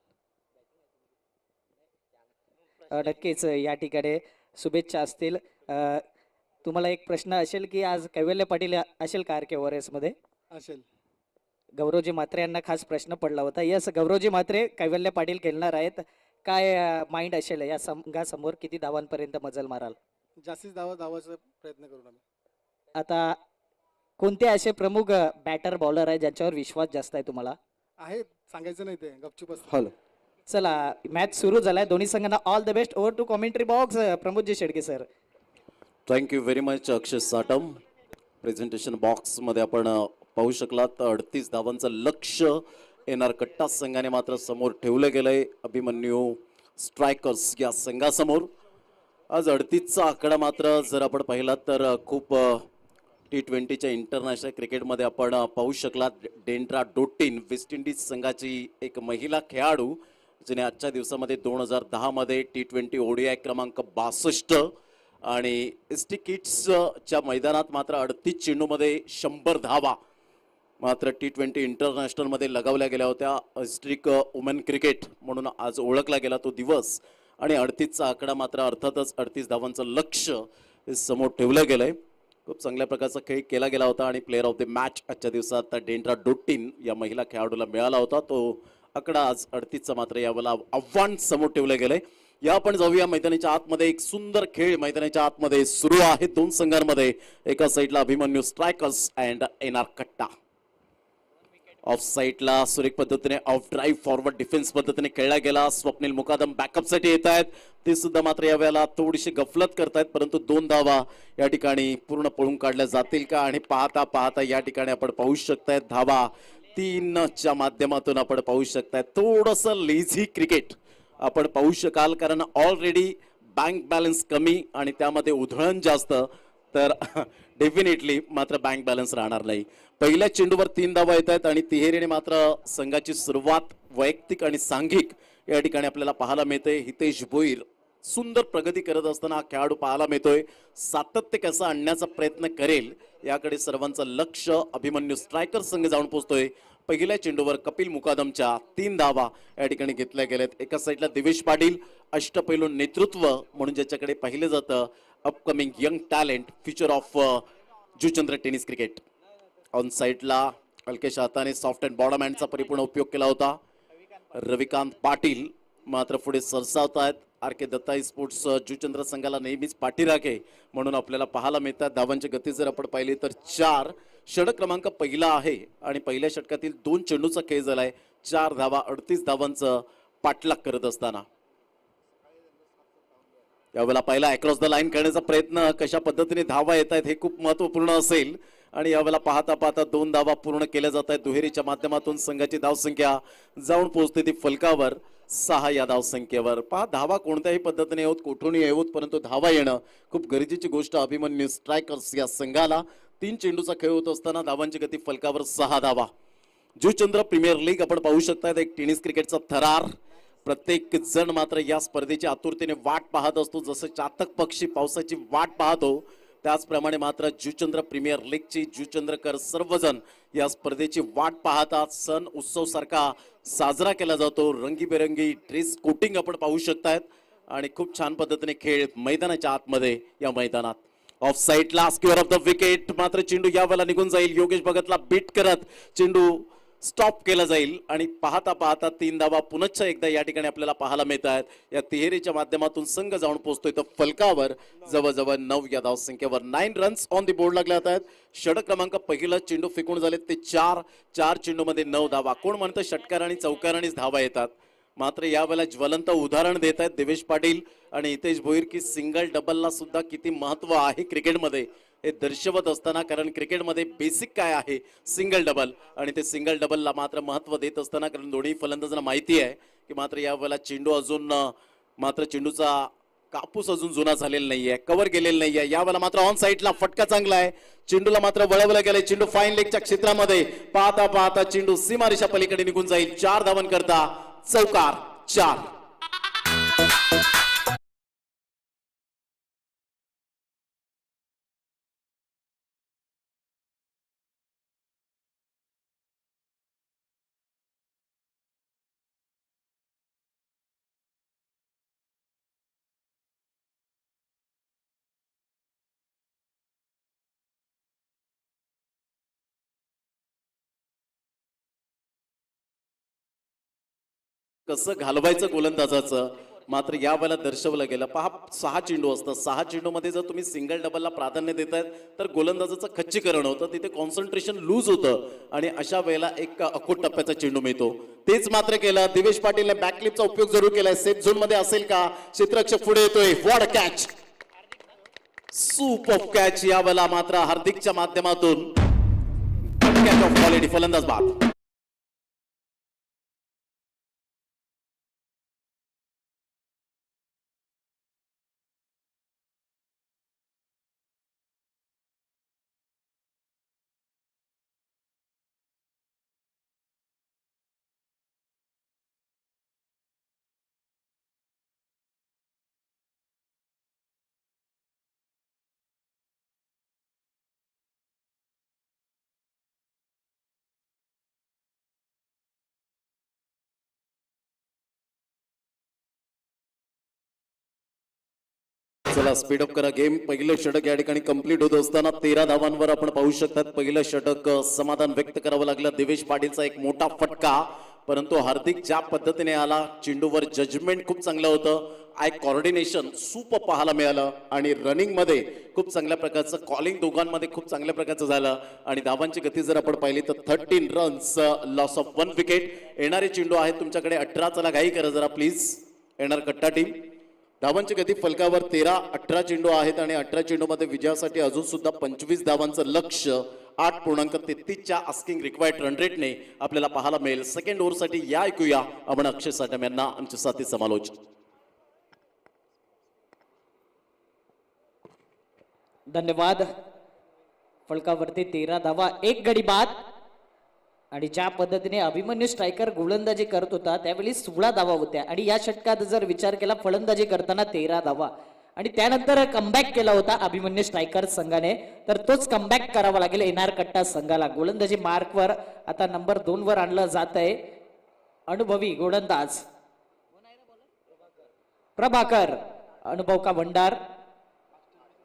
नक्कीच या ठिकाणी शुभेच्छा असतील. तुम्हाला एक प्रश्न असेल की आज कैवल्य पाटील असेल का आर के वॉरियर्स मध्ये? असेल. गौरवजी म्हात्रे यांना खास प्रश्न पडला होता. यस, गौरवजी म्हात्रे कैवल्य पाटील खेळणार आहेत. काय माइंड असेल या संघासमोर? किती धावांपर्यंत मजल माराल? जास्तीत धावायचा प्रयत्न करू आम्ही. आता कोणते असे प्रमुख बॅटर बॉलर आहे ज्यांच्यावर विश्वास जास्त आहे तुम्हाला? आहे, सांगायचं नाही, ते गपचूप असतं. हॅलो. चला, मॅच सुरू झालाय. दोन्ही संघांना all the best. Over to commentary box Pramodji Shedke sir. Thank you very much Akshay Satam. Presentation बॉक्समध्ये आपण पाहू शकलात 38 धावांचं लक्ष एनआर कट्टा संघाने मात्र समोर ठेवलं गेलंय अभिमन्यू स्ट्रायकर्स या संघासमोर. आज 38चा आकडा मात्र जर आपण पाहिलात तर खूप T20च्या इंटरनॅशनल क्रिकेटमध्ये आपण पाहू शकलात. डेंट्रा डोटिन वेस्ट इंडिज संघाची एक महिला खेळाडू जिने आजच्या दिवसामध्ये 2010 मध्ये T20 ODI क्रमांक 62 आणि एसटी किट्सच्या मैदानात मात्र 38 चेंडूमध्ये 100 धावा मात्र T20 इंटरनॅशनलमध्ये लगावल्या गेल्या होत्या. हिस्ट्रिक वुमेन क्रिकेट म्हणून आज ओळखला गेला तो दिवस. आणि 38चा आकडा मात्र अर्थातच 38 धावांचं लक्ष समोर ठेवलं गेलंय. खूप चांगल्या प्रकारचा खेळ केला गेला होता आणि प्लेअर ऑफ द मॅच आजच्या दिवसात डेंट्रा डोटिन या महिला खेळाडूला मिळाला होता. तो आकडा आज 38चा मात्र यावेळेला आव्हान समोर ठेवलं गेलंय. या आपण जाऊया मैदानाच्या आतमध्ये. एक सुंदर खेळ मैदानाच्या आतमध्ये सुरू आहे दोन संघांमध्ये. एका साईडला अभिमन्यू स्ट्रायकर्स अँड एनआर कट्टा. ऑफ साईडला सुरेख पद्धतीने ऑफ ड्राईव्ह फॉरवर्ड डिफेन्स पद्धतीने खेळला गेला. स्वप्नील मुकादम बॅकअपसाठी येत आहेत. ते सुद्धा मात्र यावेळेला थोडीशी गफलत करतायत, परंतु 2 धावा या ठिकाणी पूर्ण पळून काढल्या जातील का? आणि पाहता पाहता या ठिकाणी आपण पाहू शकताय धावा 3च्या माध्यमातून आपण पाहू शकताय. थोडंसं लेझी क्रिकेट आपण पाहू शकाल, कारण ऑलरेडी बँक बॅलन्स कमी आणि त्यामध्ये उधळण जास्त, तर डेफिनेटली मात्र बँक बॅलन्स राहणार नाही. पहिल्या चेंडूवर 3 धावा येत आहेत आणि तिहेरीने मात्र संघाची सुरुवात वैयक्तिक आणि सांघिक या ठिकाणी आपल्याला पाहायला मिळते. हितेश भोईर सुंदर प्रगती करत असताना हा खेळाडू पाहायला मिळतोय. सातत्य कसं आणण्याचा प्रयत्न करेल याकडे सर्वांचं लक्ष अभिमन्यू स्ट्रायकर संघ जाऊन पोहोचतोय. पहिल्या चेंडूवर कपिल मुकादमच्या 3 धावा या ठिकाणी घेतल्या गेल्यात. एका साईडला दिवेश पाटील अष्टपैलू नेतृत्व म्हणून ज्याच्याकडे पाहिलं जातं, upcoming young talent, future of Juchandra tennis cricket. On साईडला अल्केश हाताने सॉफ्ट अँड बॉटम हँडचा परिपूर्ण उपयोग केला होता. रविकांत पाटील मात्र पुढे सरसावत आहेत. आर के दत्ताई स्पोर्ट्स जुचंद्र संघाला नेहमीच पाठीराखे म्हणून आपल्याला पाहायला मिळतात. धावांची गती जर आपण पाहिली तर 4. षटक क्रमांक पहिला आहे आणि पहिल्या षटकातील 2 चेंडूचा खेळ झालाय. 4 धावा 38 धावांचं पाठलाग करत असताना यावेळेला पहिला अक्रॉस द लाईन करण्याचा प्रयत्न. कशा पद्धतीने धावा येत आहेत हे खूप महत्वपूर्ण असेल आणि यावेळेला पाहता पाहता 2 धावा पूर्ण केल्या जात आहेत. दुहेरीच्या माध्यमातून संघाची धावसंख्या जाऊन पोहोचते ती फलकावर 6 या धावसंख्येवर. पहा, धावा कोणत्याही पद्धतीने होत, कुठूनही येऊत, परंतु धावा येणं खूप गरजेची गोष्ट अभिमन्यू स्ट्रायकर्स या संघाला. 3 चेंडूचा खेळ होत असताना धावांची गती फलकावर 6 धावा. जुचंद्र प्रीमियर लीग आपण पाहू शकता, एक टेनिस क्रिकेटचा थरार. प्रत्येक जण मात्र या स्पर्धेची आतुरतेने वाट पाहत असतो. जसं चातक पक्षी पावसाची वाट पाहतो त्याचप्रमाणे मात्र जुचंद्र प्रीमियर लीगची जुचंद्रकर सर्वजण या स्पर्धेची वाट पाहतात. सण उत्सव सारखा साजरा केला जातो. रंगीबेरंगी ड्रेस कोटिंग आपण पाहू शकतायत आणि खूप छान पद्धतीने खेळ मैदानाच्या आतमध्ये या मैदानात. ऑफ साईडला स्क्वेअर ऑफ द विकेट. मात्र चेंडू या वेळेला निघून जाईल. योगेश भगतला बीट करत चेंडू स्टॉप केला जाईल आणि पाहता पाहता 3 धावा पुनश्च एकदा या ठिकाणी आपल्याला पाहायला मिळत आहेत. या तिहेरीच्या माध्यमातून संघ जाऊन पोहोचतोय तर फलकावर जवळजवळ 9 या धाव संख्येवर 9 रन्स ऑन दी बोर्ड लागले आहेत. षटक क्रमांक पहिलं चेंडू फेकून झाले ते 4 चेंडूमध्ये 9 धावा. कोण म्हणतं षटकार आणि चौकारांनीच धावा येतात. मात्र यावेळेला ज्वलंत उदाहरण देत आहेत देवेश पाटील आणि हितेश भोईर की सिंगल डबलला सुद्धा किती महत्व आहे क्रिकेटमध्ये हे दर्शवत असताना. कारण क्रिकेटमध्ये बेसिक काय आहे सिंगल डबल आणि ते सिंगल डबलला मात्र महत्व देत असताना कारण दोन्ही फलंदाजांना माहिती आहे की मात्र यावेळेला चेंडू अजून मात्र चेंडूचा कापूस अजून जुना झालेला नाहीये, कव्हर केलेला नाहीये. यावेळेला मात्र ऑन साईडला फटका चांगला आहे. चेंडूला मात्र वळवलं गेलंय. चेंडू फाईन लेगच्या क्षेत्रामध्ये पाहता पाहता चेंडू सीमारेषा पलीकडे निघून जाईल. 4 धावन करता चौकार 4. कसं घालवायचं गोलंदाजाचं मात्र या वेळेला दर्शवलं गेलं. पहा 6 चेंडू असतात. 6 चेंडूमध्ये जर तुम्ही सिंगल डबलला प्राधान्य देतायत तर गोलंदाजाचं खच्चीकरण होतं, तिथे कॉन्सन्ट्रेशन लूज होतं आणि अशा वेळेला एक अकोट टप्प्याचा चेंडू मिळतो. तेच मात्र केलं. दिवेश पाटीलने बॅकलिपचा उपयोग जरूर केलाय. सेफ झोन मध्ये असेल का? क्षेत्ररक्षक पुढे येतोय. What a catch, super catch. या वेळेला मात्र हार्दिकच्या माध्यमातून कॅच ऑफ क्वालिटी, फलंदाज बाद. चला स्पीड अप करा गेम. पहिलं षटक या ठिकाणी कंप्लीट होत असताना 13 धावांवर आपण पाहू शकतात. पहिलं षटक समाधान व्यक्त करावं लागलं. देवेश पाटीलचा एक मोठा फटका, परंतु हार्दिक ज्या पद्धतीने आला चेंडूवर जजमेंट खूप चांगलं होतं. आय कॉर्डिनेशन सुपर पाहायला मिळालं आणि रनिंग मध्ये खूप चांगल्या प्रकारचं कॉलिंग दोघांमध्ये खूप चांगल्या प्रकारचं झालं आणि धावांची गती जर आपण पाहिली तर 13 रन्स, लॉस ऑफ 1 विकेट. येणारे चेंडू आहेत तुमच्याकडे 18. चला घाई करा जरा प्लीज. येणार कट्टा टीम. धावांची गती फलकावर 13-18 चेंडू आहेत आणि 18 चेंडूमध्ये विजयासाठी अजून सुद्धा 25 धावांचं लक्ष्य 8.33च्या आस्किंग रिक्वायर्ड रन रेटने आपल्याला पाहायला मिळेल. सेकंड ओव्हरसाठी या ऐकूया आपण अक्षय साठम यांना, आमचे साथी समालोचक. धन्यवाद. फलकावरती 13 धावा, 1 गडी बाद आणि ज्या पद्धतीने अभिमन्यू स्ट्रायकर गोलंदाजी करत होता त्यावेळी 16 धावा होत्या आणि या षटकात जर विचार केला फलंदाजी करताना 13 धावा आणि त्यानंतर कमबॅक केला होता अभिमन्यू स्ट्रायकर संघाने, तर तोच कमबॅक करावा लागेल एनआर कट्टा संघाला. गोलंदाजी मार्कवर आता नंबर 2 वर आणलं जात आहे. अनुभवी गोलंदाज प्रभाकर, अनुभव का भंडार,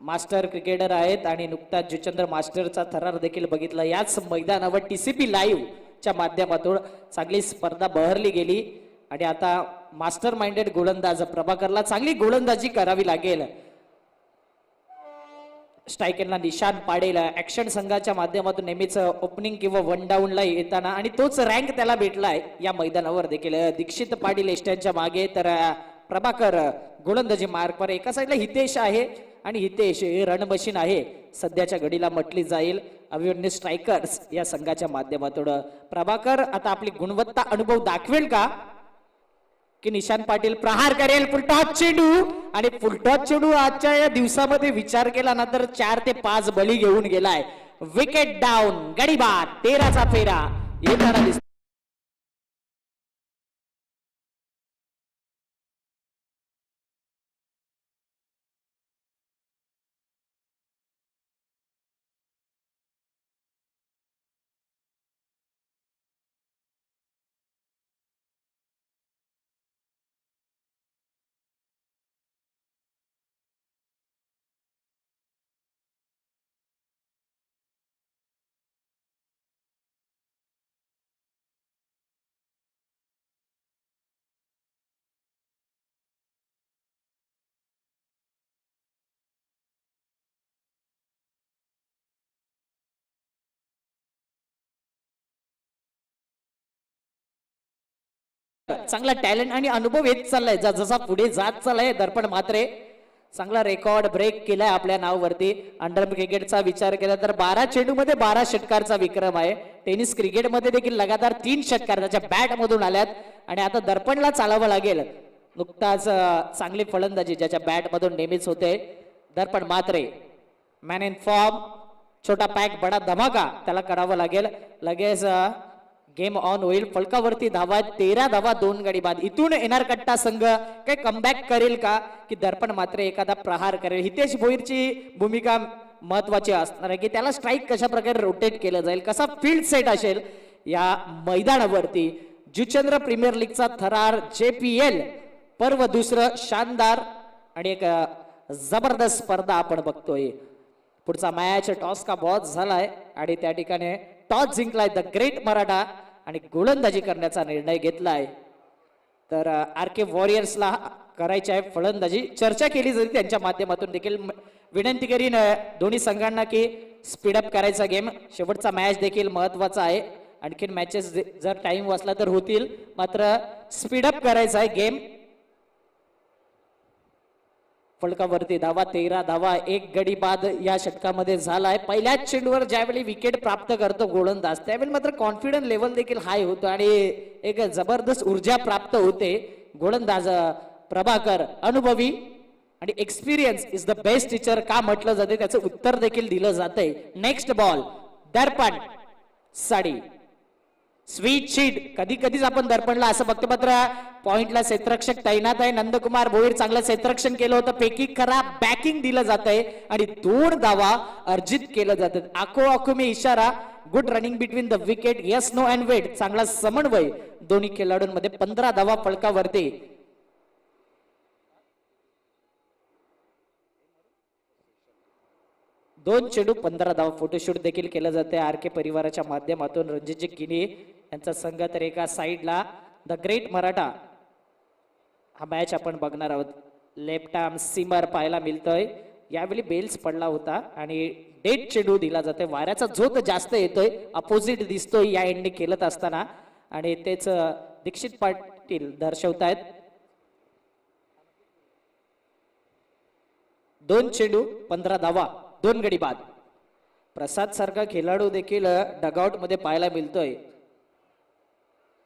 मास्टर क्रिकेटर आहेत आणि नुकताच जुचंद्र मास्टरचा थरार देखील बघितला. याच मैदानावर टीसीपी लाईव्ह च्या माध्यमातून चांगली स्पर्धा बहरली गेली आणि आता मास्टर माइंडेड गोलंदाज प्रभाकरला चांगली गोलंदाजी करावी लागेल. स्ट्रायकरला निशान पाडेल. ऍक्शन संघाच्या माध्यमातून नेहमीच ओपनिंग किंवा वन डाऊनला येताना आणि तोच रँक त्याला भेटलाय या मैदानावर देखील. दीक्षित पाटील एष्ट्यांच्या मागे तर प्रभाकर गोलंदाजी मार्कवर. एका साईडला हितेश आहे आणि हितेश हे रण मशीन आहे सध्याच्या घडीला म्हटली जाईल अभिमन्यू स्ट्रायकर्स या संघाच्या माध्यमातून. प्रभाकर आता आपली गुणवत्ता अनुभव दाखवेल का की निशान पाटील प्रहार करेल? फुलटॉस चेंडू आणि फुलटॉस चेंडू आजच्या या दिवसामध्ये विचार केला ना तर 4 ते 5 बळी घेऊन गेलाय. विकेट डाऊन, गडी बाद, 13चा फेरा येताना दिसतो. चांगला टॅलेंट आणि अनुभव येत चाललाय जसा पुढे जात चाललाय दर्पण मात्रे चांगला रेकॉर्ड ब्रेक केलाय आपल्या नावावरती. अंडर क्रिकेटचा विचार केला तर 12 चेंडूमध्ये 12 षटकारचा विक्रम आहे. टेनिस क्रिकेटमध्ये देखील लगातार 3 षटकार त्याच्या बॅट मधून आल्यात आणि आता दर्पणला चालावं लागेल. नुकताच चांगली फलंदाजी ज्याच्या बॅट मधून नेहमीच होते. दर्पण मात्रे मॅन इन फॉर्म, छोटा पॅक बडा धमाका त्याला करावं लागेल. लगेच गेम ऑन होईल. फलकावरती धावा 13 धावा 2 गडी बाद. इथून येणार कट्टा संघ काय कमबॅक करेल का की दर्पण मात्र एखादा प्रहार करेल. हितेश भोईरची भूमिका महत्वाची असणार आहे की त्याला स्ट्राईक कशा प्रकारे रोटेट केलं जाईल, कसा फील्ड सेट असेल या मैदानावरती. जुचंद्र प्रीमियर लीगचा थरार JPL पर्व दुसरं शानदार आणि एक जबरदस्त स्पर्धा आपण बघतोय. पुढचा मॅच टॉस का बॉस झालाय आणि त्या ठिकाणी टॉस जिंकलाय द ग्रेट मराठा आणि गोलंदाजी करण्याचा निर्णय घेतलाय. तर RK वॉरियर्सला करायची आहे फलंदाजी. चर्चा केली जाईल त्यांच्या माध्यमातून देखील. विनंती करीन दोन्ही संघांना की स्पीडअप करायचा गेम. शेवटचा मॅच देखील महत्वाचा आहे. आणखीन मॅचेस जर टाइम वाचला तर होतील, मात्र स्पीडअप करायचा आहे गेम. फलकावरती धावा 13 धावा 1 गडी बाद या षटकामध्ये झालाय. पहिल्याच चेंडूवर ज्यावेळी विकेट प्राप्त करतो गोलंदाज त्यावेळी मात्र कॉन्फिडन्स लेवल देखील हाय होतो आणि एक जबरदस्त ऊर्जा प्राप्त होते. गोलंदाज प्रभाकर अनुभवी आणि experience is the best teacher का म्हटलं जाते त्याचं उत्तर देखील दिलं जातंय. नेक्स्ट बॉल दर्पण साडी स्वीट शीट. कधी कधीच आपण दर्पणला असं बघतो, मात्र पॉइंटला क्षेत्ररक्षक तैनात आहे. नंदकुमार भोईर चांगलं क्षेत्ररक्षण केलं होतं. पैकी खरा बॅकिंग दिलं जात आहे आणि 2 धावा अर्जित केलं जातात. आखो आखो में इशारा. Good running between the wicket. Yes no and wait. चांगला समन्वय दोन्ही खेळाडूंमध्ये. 15 धावा फलकावरती. दोन चेंडू 15 धावा. फोटोशूट देखील केलं जाते RK परिवाराच्या माध्यमातून. रणजितजी किनी यांचा संघ तर एका साइडला. द ग्रेट मराठा हा मॅच आपण बघणार आहोत. लेफ्ट आर्म सीमर पाहायला मिळतोय. यावेळी बेल्स पडला होता आणि डेट चेंडू दिला जातोय. वाऱ्याचा झोत जास्त येतोय. अपोजिट दिसतोय या एंडने खेळत असताना आणि तेच दीक्षित पाटील दर्शवतायत. 2 चेंडू 15 धावा 2 गडी बाद. प्रसाद सारखा खेळाडू देखील डगआउट मध्ये पाहायला मिळतोय.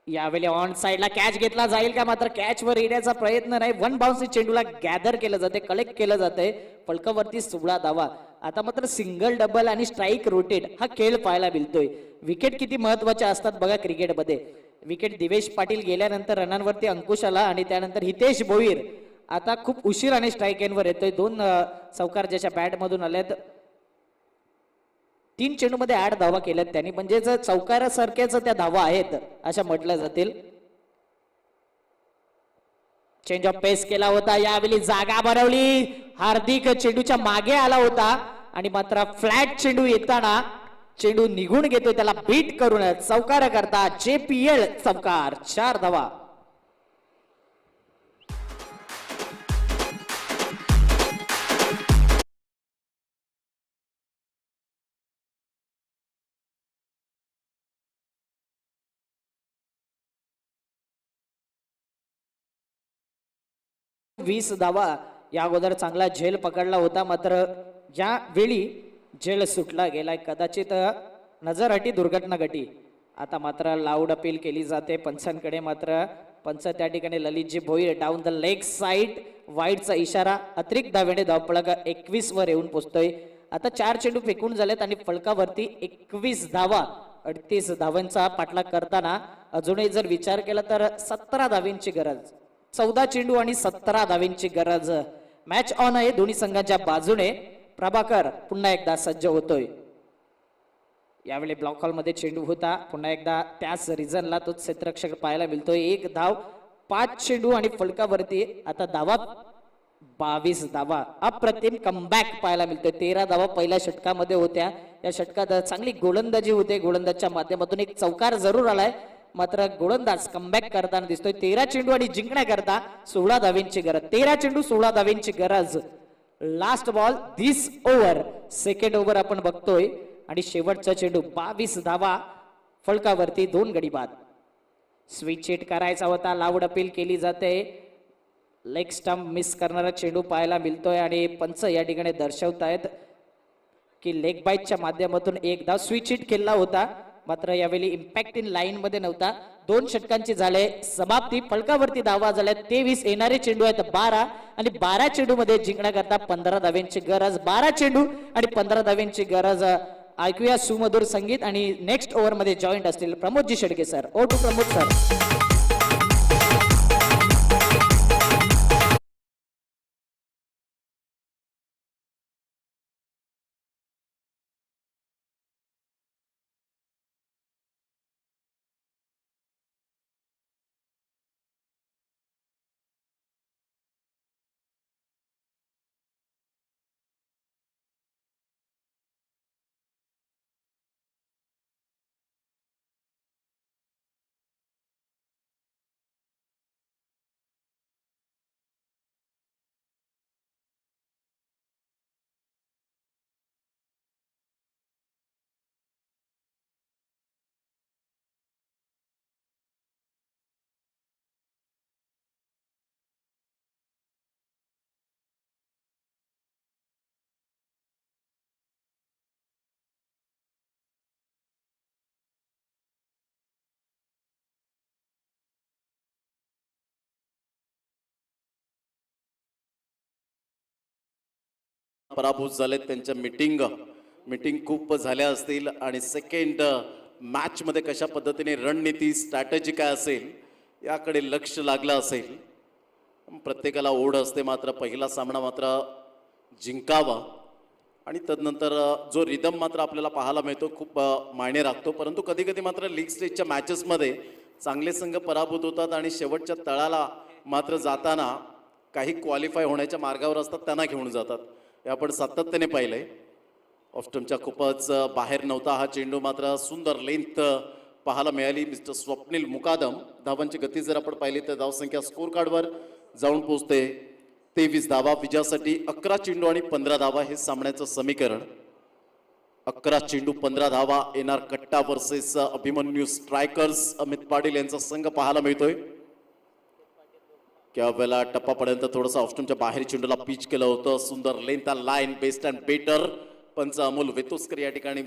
यावेळी ऑन साइडला कॅच घेतला जाईल का, मात्र कॅच वर येण्याचा प्रयत्न नाही. 1 बाउन्स चेंडूला गॅदर केलं जाते, कलेक्ट केलं जाते. फलकावरती 16 धावा. आता मात्र सिंगल डबल आणि स्ट्राईक रोटेट हा खेळ पाहायला मिळतोय. विकेट किती महत्वाचे असतात बघा क्रिकेटमध्ये. विकेट दिवेश पाटील गेल्यानंतर रनांवरती अंकुश आला आणि त्यानंतर हितेश भोईर आता खूप उशिराने स्ट्राईक एंडवर येतोय. 2 चौकार ज्याच्या बॅट मधून आल्यात. 3 चेंडू मध्ये 8 धावा केल्यात त्यांनी, म्हणजेच चौकारासारख्याच त्या धावा आहेत अशा म्हटल्या जातील. चेंज ऑफ पेस केला होता. यावेळी जागा बनवली. हार्दिक चेंडूच्या मागे आला होता आणि मात्र फ्लॅट चेंडू येताना चेंडू निघून घेतोय. त्याला बीट करून चौकार करता JPL चौकार. 4 धावा. वीस धावा. या अगोदर चांगला झेल पकडला होता, मात्र ज्या वेळी झेल सुटला गेलाय कदाचित नजर हटी दुर्घटना घटी. आता मात्र लाऊड अपील केली जाते पंचांकडे. मात्र पंच त्या ठिकाणी Lalitji Bhoir down the leg side वाईडचा इशारा. अतिरिक्त धावेने धावफलक 21 वर येऊन पोहोचतोय. आता 4 चेंडू फेकून झालेत आणि फलकावरती 21 धावा. 38 धावांचा पाठलाग करताना अजूनही जर विचार केला तर 17 धावींची गरज. 14 चेंडू आणि 17 धावींची गरज. मॅच ऑन आहे दोन्ही संघांच्या बाजूने. प्रभाकर पुन्हा एकदा सज्ज होतोय. यावेळी ब्लॉक हॉल मध्ये चेंडू होता. पुन्हा एकदा त्याच रिझनला तो क्षेत्ररक्षक पाहायला मिळतोय. 1 धाव 5 चेंडू आणि फलकावरती आता धावा 22 धावा. अप्रतिम कमबॅक पाहायला मिळतोय. 13 धावा पहिल्या षटकामध्ये होत्या. या षटकात चांगली गोलंदाजी होते. गोलंदाजच्या माध्यमातून एक चौकार जरूर आलाय, मात्र गोलंदाज कमबॅक करताना दिसतोय. 13 चेंडू आणि जिंकण्याकरता 16 धावींची गरज. 13 चेंडू 16 धावींची गरज. लास्ट बॉल दिस ओव्हर. सेकंड ओव्हर आपण बघतोय आणि शेवटचा चेंडू 22 धावा. फलकावरती 2 गडी बाद. स्विच हिट करायचा होता, लाऊड अपील केली जाते. लेग स्टंप मिस करणारा चेंडू पाहायला मिळतोय आणि पंच या ठिकाणी दर्शवतायत की लेग बाईटच्या माध्यमातून एकदा स्विच हिट केला होता, मात्र यावेळी इम्पॅक्ट इन लाईन मध्ये नव्हता. 2 षटकांची झाले समाप्ती. फलकावरती धावा झाल्या 23. येणारे चेंडू आहेत 12 आणि 12 चेंडू मध्ये जिंकण्याकरता 15 धाव्यांची गरज. 12 चेंडू आणि 15 धाव्यांची गरज. ऐकूया सुमधुर संगीत आणि नेक्स्ट ओव्हर मध्ये जॉईंट असतील प्रमोदजी शेडके सर. ओ टू प्रमोद सर. पराभूत झालेत. त्यांच्या मीटिंग खूप झाल्या असतील आणि सेकंड मॅच मध्ये कशा पद्धतीने रणनीती स्ट्रॅटेजी काय असेल याकडे लक्ष लागलं असेल. प्रत्येकाला ओढ असते मात्र पहिला सामना मात्र जिंकावा आणि तदनंतर जो रिदम मात्र आपल्याला पाहायला मिळतो खूप मायने राखतो. परंतु कधी कधी मात्र लीग स्टेजच्या मॅचेसमध्ये चांगले संघ पराभूत होतात आणि शेवटच्या तळाला मात्र जाताना काही क्वालिफाय होण्याच्या मार्गावर असतात त्यांना घेऊन जातात. हे आपण सातत्याने पाहिलंय. ऑस्टमच्या खूपच बाहेर नव्हता हा चेंडू, मात्र सुंदर लेंथ पाहायला मिळाली. मिस्टर स्वप्नील मुकादम. धावांची गती जर आपण पाहिली तर धावसंख्या स्कोर कार्डवर जाऊन पोहोचते 23 धावा. विजयासाठी 11 चेंडू आणि 15 धावा हे सामन्याचं समीकरण. 11 चेंडू 15 धावा. एनआर कट्टा वर्सेस अभिमन्यू स्ट्रायकर्स अमित पाटील यांचा संघ पाहायला मिळतोय. त्या वेळेला टप्पापर्यंत थोडंसं ऑस्टमच्या बाहेर चेंडूला पिच केलं होतं. सुंदर length line best and better. पंच अमोल वेतोस्कर या ठिकाणी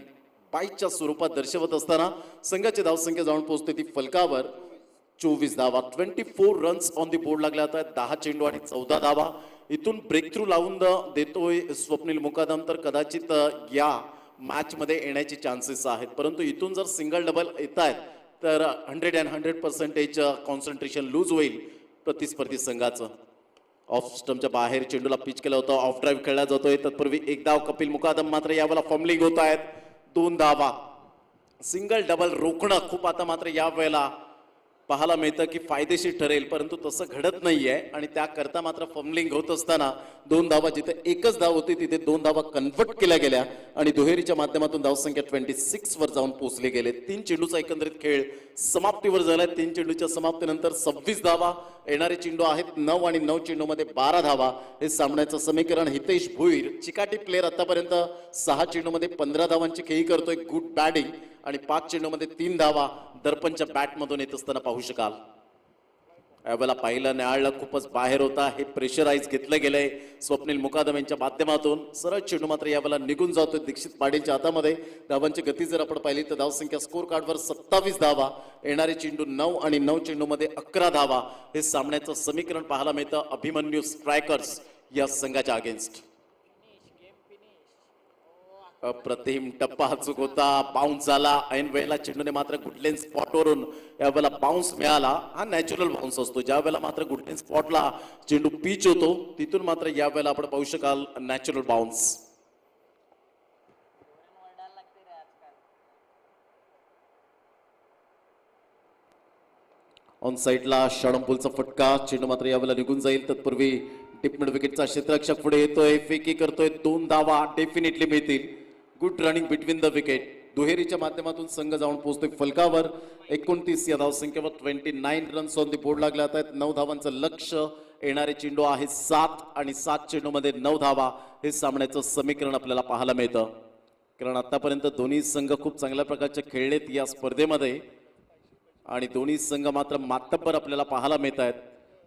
बाईटच्या स्वरूपात दर्शवत असताना संघाची धावसंख्या जाऊन पोहोचते ती फलकावर 24 धावा. 24 रन्स ऑन दी बोर्ड लागल्या होत्या. 10 चेंडू आणि 14 धावा. इथून ब्रेक थ्रू लावून देतोय स्वप्नील मुकादम तर कदाचित या मॅच मध्ये येण्याचे चान्सेस आहेत. परंतु इथून जर सिंगल डबल येत आहेत तर 100% कॉन्सन्ट्रेशन लूज होईल प्रतिस्पर्धी संघाचं. ऑफ स्टंपच्या बाहेर चेंडूला पिच केलं होतं. ऑफ ड्राईव्ह खेळला जातोय. तत्पूर्वी एक धाव कपिल मुकादम मात्र यावेळेला फॉर्मलिंग होत आहेत. 2 धावा. सिंगल डबल रोखणं खूप आता मात्र या वेळेला पाहायला मिळतं की फायदेशीर ठरेल, परंतु तसं घडत नाहीये आणि त्याकरता मात्र फॉर्मलिंग होत असताना 2 धावा जिथे एकच धाव होती तिथे 2 धावा कन्व्हर्ट केल्या गेल्या आणि दुहेरीच्या माध्यमातून धावसंख्या 26 वर जाऊन पोहोचले गेले. 3 चेंडूचा एकंदरीत खेळ समाप्तीवर झालाय. 3 चेंडूच्या समाप्तीनंतर 26 धावा. येणारे चेंडू आहेत 9 आणि 9 चेंडूमध्ये 12 धावा हे सामन्याचं समीकरण. हितेश भोईर चिकाटी प्लेअर आतापर्यंत 6 चेंडूमध्ये 15 धावांची खेळी करतोय. गुड बॅटिंग आणि 5 चेंडूमध्ये 3 धावा दर्पणच्या बॅटमधून येत असताना पाहू शकाल. यावेळेला पाहिलं न्यायालय खूपच बाहेर होता. हे प्रेशराईज घेतलं गेलंय स्वप्नील मुकादम यांच्या माध्यमातून. सरळ चेंडू मात्र यावेळेला निघून जातोय दीक्षित पाटीलच्या हातामध्ये. धावांची गती जर आपण पाहिली तर धावसंख्या स्कोर कार्डवर 27 धावा. येणारे चेंडू 9 आणि 9 चेंडूमध्ये 11 धावा हे सामन्याचं समीकरण पाहायला मिळतं अभिमन्यू स्ट्रायकर्स या संघाच्या अगेन्स्ट. अप्रतिम टप्पा चूक होता. बाउन्स झाला ऐन वेळेला. चेंडूने मात्र गुडलेन स्पॉटवरून यावेळेला बाउन्स मिळाला. हा नॅचरल बाउन्स असतो. ज्या वेळेला मात्र गुडलेन स्पॉटला चेंडू पिच होतो तिथून मात्र यावेळेला आपण पाहू शकाल नॅचरल बाउन्स. ऑन साइडला षडंपूलचा फटका. चेंडू मात्र यावेळेला निघून जाईल. तत्पूर्वी टिप मिड विकेटचा क्षेत्ररक्षक पुढे येतोय. फेकी करतोय. 2 धावा डेफिनेटली मिळतील. Good running between the wicket. दुहेरीच्या माध्यमातून संघ जाऊन पोहोचतोय फलकावर. 29 या धावसंख्येवर 29 रन्स ऑन दी बोर्ड लागले आहेत. 9 धावांचं लक्ष. येणारे चेंडू आहे 7 आणि 7 चेंडूमध्ये 9 धावा हे सामन्याचं समीकरण आपल्याला पाहायला मिळतं. कारण आतापर्यंत दोन्ही संघ खूप चांगल्या प्रकारचे खेळलेत या स्पर्धेमध्ये. आणि दोन्ही संघ मात्र मातब्बर आपल्याला पाहायला मिळत आहेत.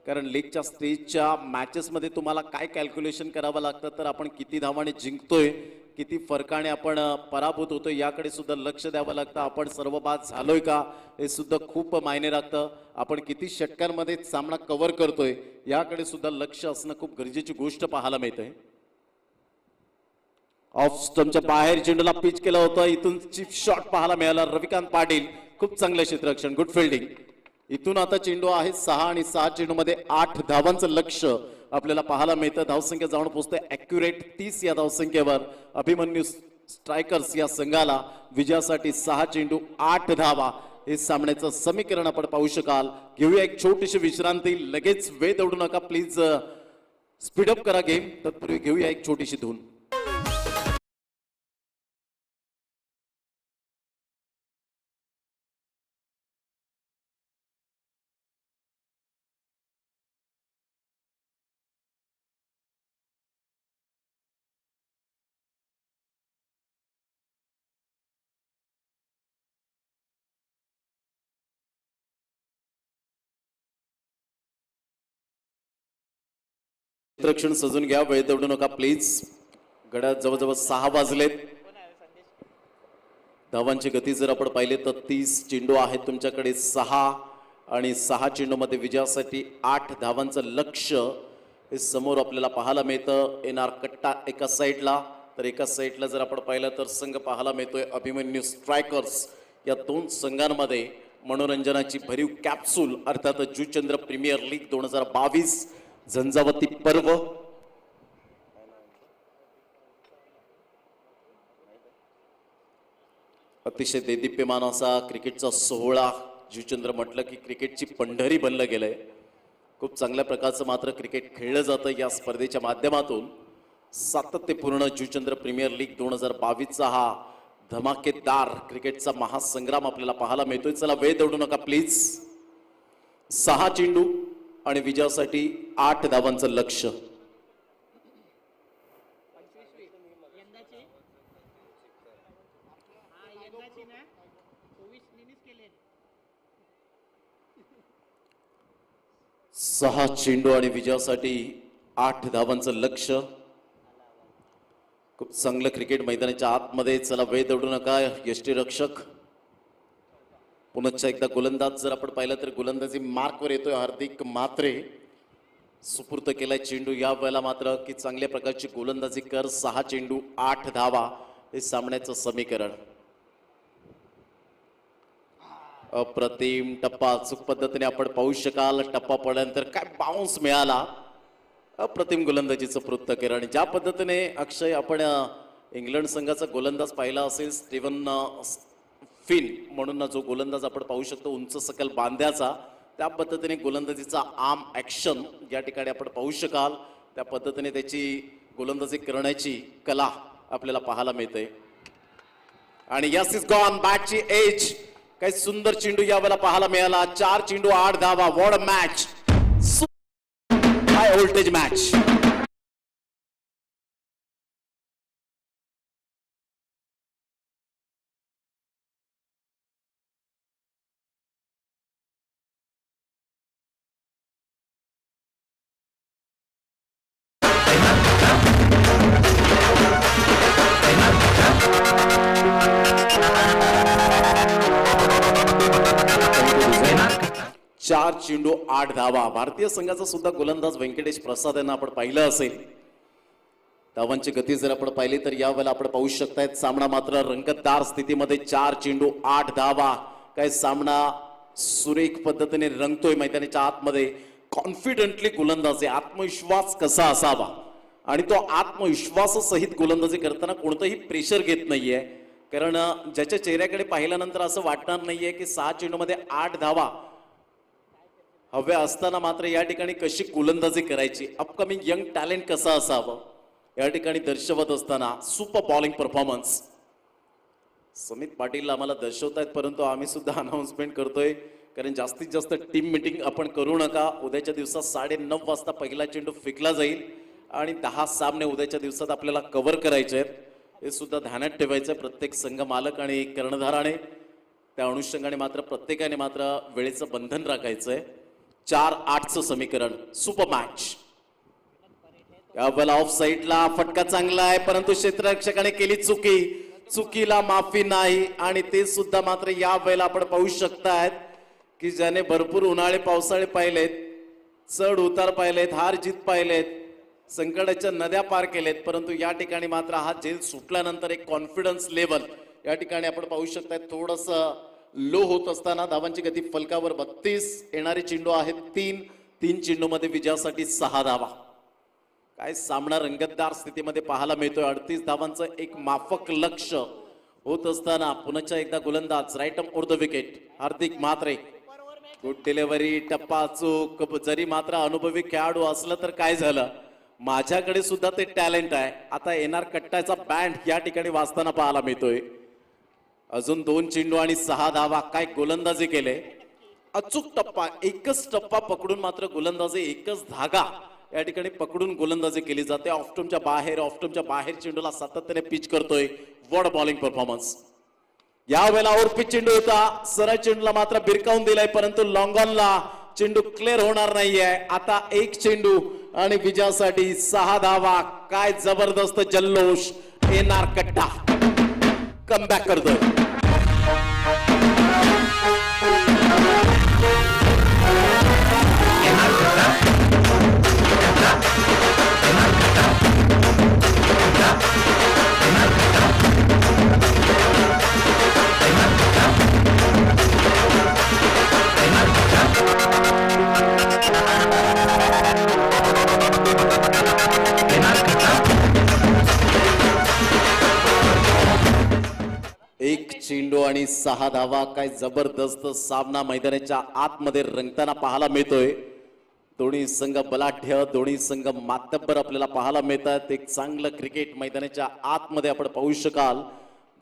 कारण लीगच्या स्टेजच्या मॅचेसमध्ये तुम्हाला काय कॅल्क्युलेशन करावं लागतं, तर आपण किती धावाने जिंकतोय, किती फरकाने आपण पराभूत होतोय याकडे सुद्धा लक्ष द्यावं लागतं. आपण सर्व बाद झालोय का हे सुद्धा खूप मायने राखतं. आपण किती षटकांमध्ये सामना कव्हर करतोय याकडे सुद्धा लक्ष असणं खूप गरजेची गोष्ट पाहायला मिळते. ऑफ स्टंपच्या बाहेर चेंडूला पिच केलं होतं. इथून चिप शॉट पाहायला मिळाला. रविकांत पाटील खूप चांगलं क्षेत्ररक्षण, गुड फिल्डिंग. इथून आता चेंडू आहे 6 आणि 6 चेंडूमध्ये 8 धावांचं लक्ष आपल्याला पाहायला मिळतं. धावसंख्या जाऊन पोहोचते ॲक्युरेट 30 या धावसंख्येवर. अभिमन्यू स्ट्रायकर्स या संघाला विजयासाठी 6 चेंडू 8 धावा हे सामन्याचं समीकरण आपण पाहू शकाल. घेऊया एक छोटीशी विश्रांती. लगेच वेळ दौडू नका प्लीज, स्पीडअप करा गेम. तत्पूर्वी घेऊया एक छोटीशी धून. क्षेत्ररक्षण सजून घ्या, वेळ दौडू नका प्लीज. गड्यात जवळजवळ 6 वाजलेत. धावांची गती जर आपण पाहिले तर 30 चेंडू आहेत तुमच्याकडे 6 आणि 6 चेंडूमध्ये विजयासाठी 8 धावांचं लक्ष हे समोर आपल्याला पाहायला मिळतं. एनआर कट्टा एका साईडला, तर एका साईडला जर आपण पाहिलं तर संघ पाहायला मिळतोय अभिमन्यू स्ट्रायकर्स. या दोन संघांमध्ये मनोरंजनाची भरीव कॅप्सूल अर्थात जुचंद्र प्रीमियर लीग 2022 झंझावती पर्व. अतिशय देदीप्यमान असा क्रिकेटचा सोहळा. जुचंद्र म्हटलं की क्रिकेटची पंढरी बनलं गेलंय. खूप चांगल्या प्रकारचं मात्र क्रिकेट खेळलं जातं या स्पर्धेच्या माध्यमातून. सातत्यपूर्ण जुचंद्र प्रीमियर लीग 2022चा हा धमाकेदार क्रिकेटचा महासंग्राम आपल्याला पाहायला मिळतोय. चला वेळ दौडू नका प्लीज. 6 चेंडू आणि विजयासाठी 8 धावांचं लक्ष. सहा चेंडू आणि विजयासाठी 8 धावांचं लक्ष. खूप चांगलं क्रिकेट मैदानाच्या आतमध्ये. चला वेळ दौडू नका. यष्टीरक्षक पुन्हा एकदा गोलंदाज जर आपण पाहिलं तर गोलंदाजी मार्कवर येतोय हार्दिक म्हात्रे. सुपूर्त केलाय चेंडू या वेळेला मात्र की चांगल्या प्रकारची गोलंदाजी कर. 6 चेंडू 8 धावा हे सामन्याचं समीकरण. अप्रतिम टप्पा अचूक पद्धतीने आपण पाहू शकाल. टप्पा पडल्यानंतर काय बाउन्स मिळाला. अप्रतिम गोलंदाजीचं पृथ्थकरण. आणि ज्या पद्धतीने अक्षय आपण इंग्लंड संघाचा गोलंदाज पाहिला असेल स्टीवन फिन म्हणून जो गोलंदाज आपण पाहू शकतो उंच सकल बांध्याचा, त्या पद्धतीने गोलंदाजीचा आर्म ॲक्शन या ठिकाणी आपण पाहू शकाल. त्या पद्धतीने त्याची गोलंदाजी करण्याची कला आपल्याला पाहायला मिळते. आणि यस इज गॉन बॅटची एज. काही सुंदर चेंडू यावेळेला पाहायला मिळाला. 4 चेंडू 8 धावा. What a match. High voltage match. चार चेंडू 8 धावा. भारतीय संघाचा सुद्धा गोलंदाज व्यंकटेश प्रसाद यांना आपण पाहिलं असेल. धावांची गती जर आपण पाहिली तर यावेळेला आपण पाहू शकतायत सामना मात्र रंगतदार स्थितीमध्ये. 4 चेंडू 8 धावा. काय सामना सुरेख पद्धतीने रंगतोय मैदानाच्या आतमध्ये. कॉन्फिडेंटली गोलंदाजी. आत्मविश्वास कसा असावा आणि तो आत्मविश्वासासहित गोलंदाजी करताना कोणतंही प्रेशर घेत नाहीये. कारण ज्याच्या चेहऱ्याकडे पाहिल्यानंतर असं वाटणार नाहीये की 6 चेंडूमध्ये 8 धावा हव्या असताना मात्र या ठिकाणी कशी गोलंदाजी करायची, अपकमिंग यंग टॅलेंट कसा असावं या ठिकाणी दर्शवत असताना सुपर बॉलिंग परफॉर्मन्स. समित पाटील आम्हाला दर्शवतायत परंतु आम्ही सुद्धा अनाउन्समेंट करतोय कारण जास्तीत जास्त टीम मीटिंग आपण करू नका. उद्याच्या दिवसात 9:30 वाजता पहिला चेंडू फेकला जाईल आणि 10 सामने उद्याच्या दिवसात आपल्याला कव्हर करायचे आहेत. हे सुद्धा ध्यानात ठेवायचं प्रत्येक संघ मालक आणि कर्णधाराने. त्या अनुषंगाने मात्र प्रत्येकाने मात्र वेळेचं बंधन राखायचंय. 4-8चं समीकरण. Super match. यावेळेला ऑफ साईडला फटका चांगला आहे, परंतु क्षेत्ररक्षकाने केली चुकीला माफी नाही. आणि ते सुद्धा मात्र या वेळेला आपण पाहू शकतायत की ज्याने भरपूर उन्हाळे पावसाळे पाहिलेत, चढ उतार पाहिलेत, हार जीत पाहिलेत, संकटाच्या नद्या पार केलेत, परंतु या ठिकाणी मात्र हा झेल सुटल्यानंतर एक कॉन्फिडन्स लेवल या ठिकाणी आपण पाहू शकताय थोडस लो होत असताना. धावांची गती फलकावर 32. येणारे चेंडू आहेत 3 चेंडूमध्ये विजयासाठी 6 धावा. काय सामना रंगतदार स्थितीमध्ये पाहायला मिळतोय. 38 धावांचं एक माफक लक्ष होत असताना पुन्हा एकदा गोलंदाज right up or the wicket Hardik Mhatre. Good delivery, टप्पा चूक. जरी मात्र अनुभवी खेळाडू असलं तर काय झालं, माझ्याकडे सुद्धा ते टॅलेंट आहे. आता येणार कट्टाचा बँड या ठिकाणी वाजताना पाहायला मिळतोय. अजून 2 चेंडू आणि 6 धावा. काय गोलंदाजी केले, अचूक टप्पा, एकच टप्पा पकडून मात्र गोलंदाजी, एकच धागा या ठिकाणी पकडून गोलंदाजी केली जाते. ऑफस्टम्पच्या बाहेर चेंडूला सातत्याने पिच करतोय. What bowling performance. यावेळेला ओव्हरपिच चेंडू होता, सरळ चेंडूला मात्र बिरकावून दिलाय, परंतु लॉंग ऑनला चेंडू क्लिअर होणार नाहीये. आता 1 चेंडू आणि विजयासाठी 6 धावा. काय जबरदस्त जल्लोष. येणार कट्टा कमबॅक करतोय. एक चेंडू आणि 6 धावा. काय जबरदस्त सामना मैदानाच्या आतमध्ये रंगताना पाहायला मिळतोय. दोन्ही संघ बलाढ्य, दोन्ही संघ मातब्बर आपल्याला पाहायला मिळतात. एक चांगलं क्रिकेट मैदानाच्या आतमध्ये आपण पाहू शकाल.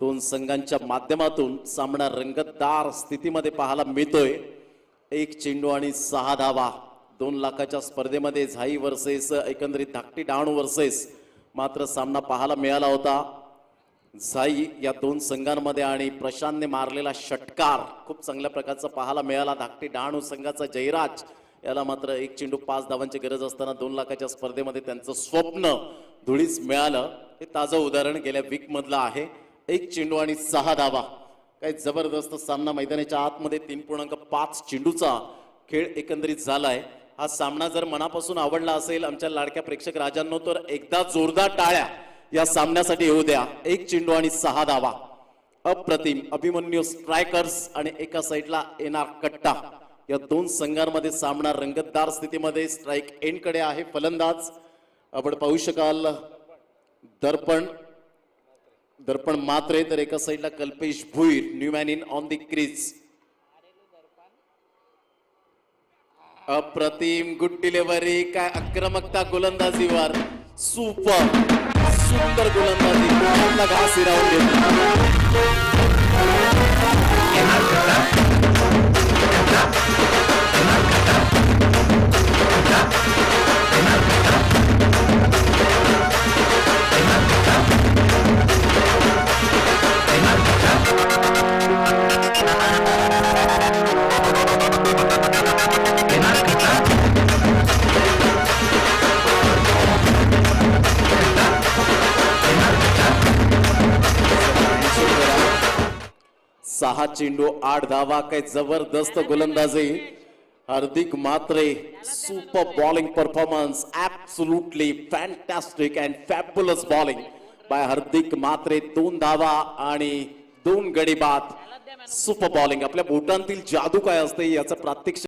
2 संघांच्या माध्यमातून सामना रंगतदार स्थितीमध्ये पाहायला मिळतोय. 1 चेंडू आणि 6 धावा. 2 लाखाच्या स्पर्धेमध्ये झाई वर्सेस एकंदरीत धाकटी डहाणू वर्सेस मात्र सामना पाहायला मिळाला होता. झाई या 2 संघांमध्ये आणि प्रशांतने मारलेला षटकार खूप चांगल्या प्रकारचा पाहायला मिळाला. धाकटी डहाणू संघाचा जयराज याला मात्र 1 चेंडू 5 धावांची गरज असताना 2 लाखाच्या स्पर्धेमध्ये त्यांचं स्वप्न धुळीस मिळालं. हे ताजं उदाहरण गेल्या वीक मधलं आहे. 1 चेंडू आणि 6 धावा. काय जबरदस्त सामना मैदानाच्या आतमध्ये 3.5 चेंडूचा खेळ एकंदरीत झालाय. हा सामना जर मनापासून आवडला असेल आमच्या लाडक्या प्रेक्षक राजांनो तर एकदा जोरदार टाळ्या या सामन्यासाठी येऊ द्या. 1 चेंडू आणि 6 धावा. अप्रतिम. अभिमन्यू स्ट्रायकर्स आणि एका साईडला येणार कट्टा. या 2 संघांमध्ये सामना रंगतदार स्थितीमध्ये. स्ट्राईक एंड कडे आहे फलंदाज. आपण पाहू शकाल दर्पण मात्रे, तर एका साईडला Kalpesh Bhoir. New man in on the crease. अप्रतिम. Good delivery. काय आक्रमकता गोलंदाजीवर. सुंदर गोलंदाजी. कोणाला घास हिरावून घेतला. सहा चेंडू 8 धावा. काय जबरदस्त गोलंदाजी. Hardik Mhatre. Super bowling performance. Absolutely fantastic and fabulous bowling by Hardik Mhatre. 2 धावा आणि 2 गडी बाद. Super bowling. आपल्या बोटांतील जादू काय असते याचं प्रात्यक्षिक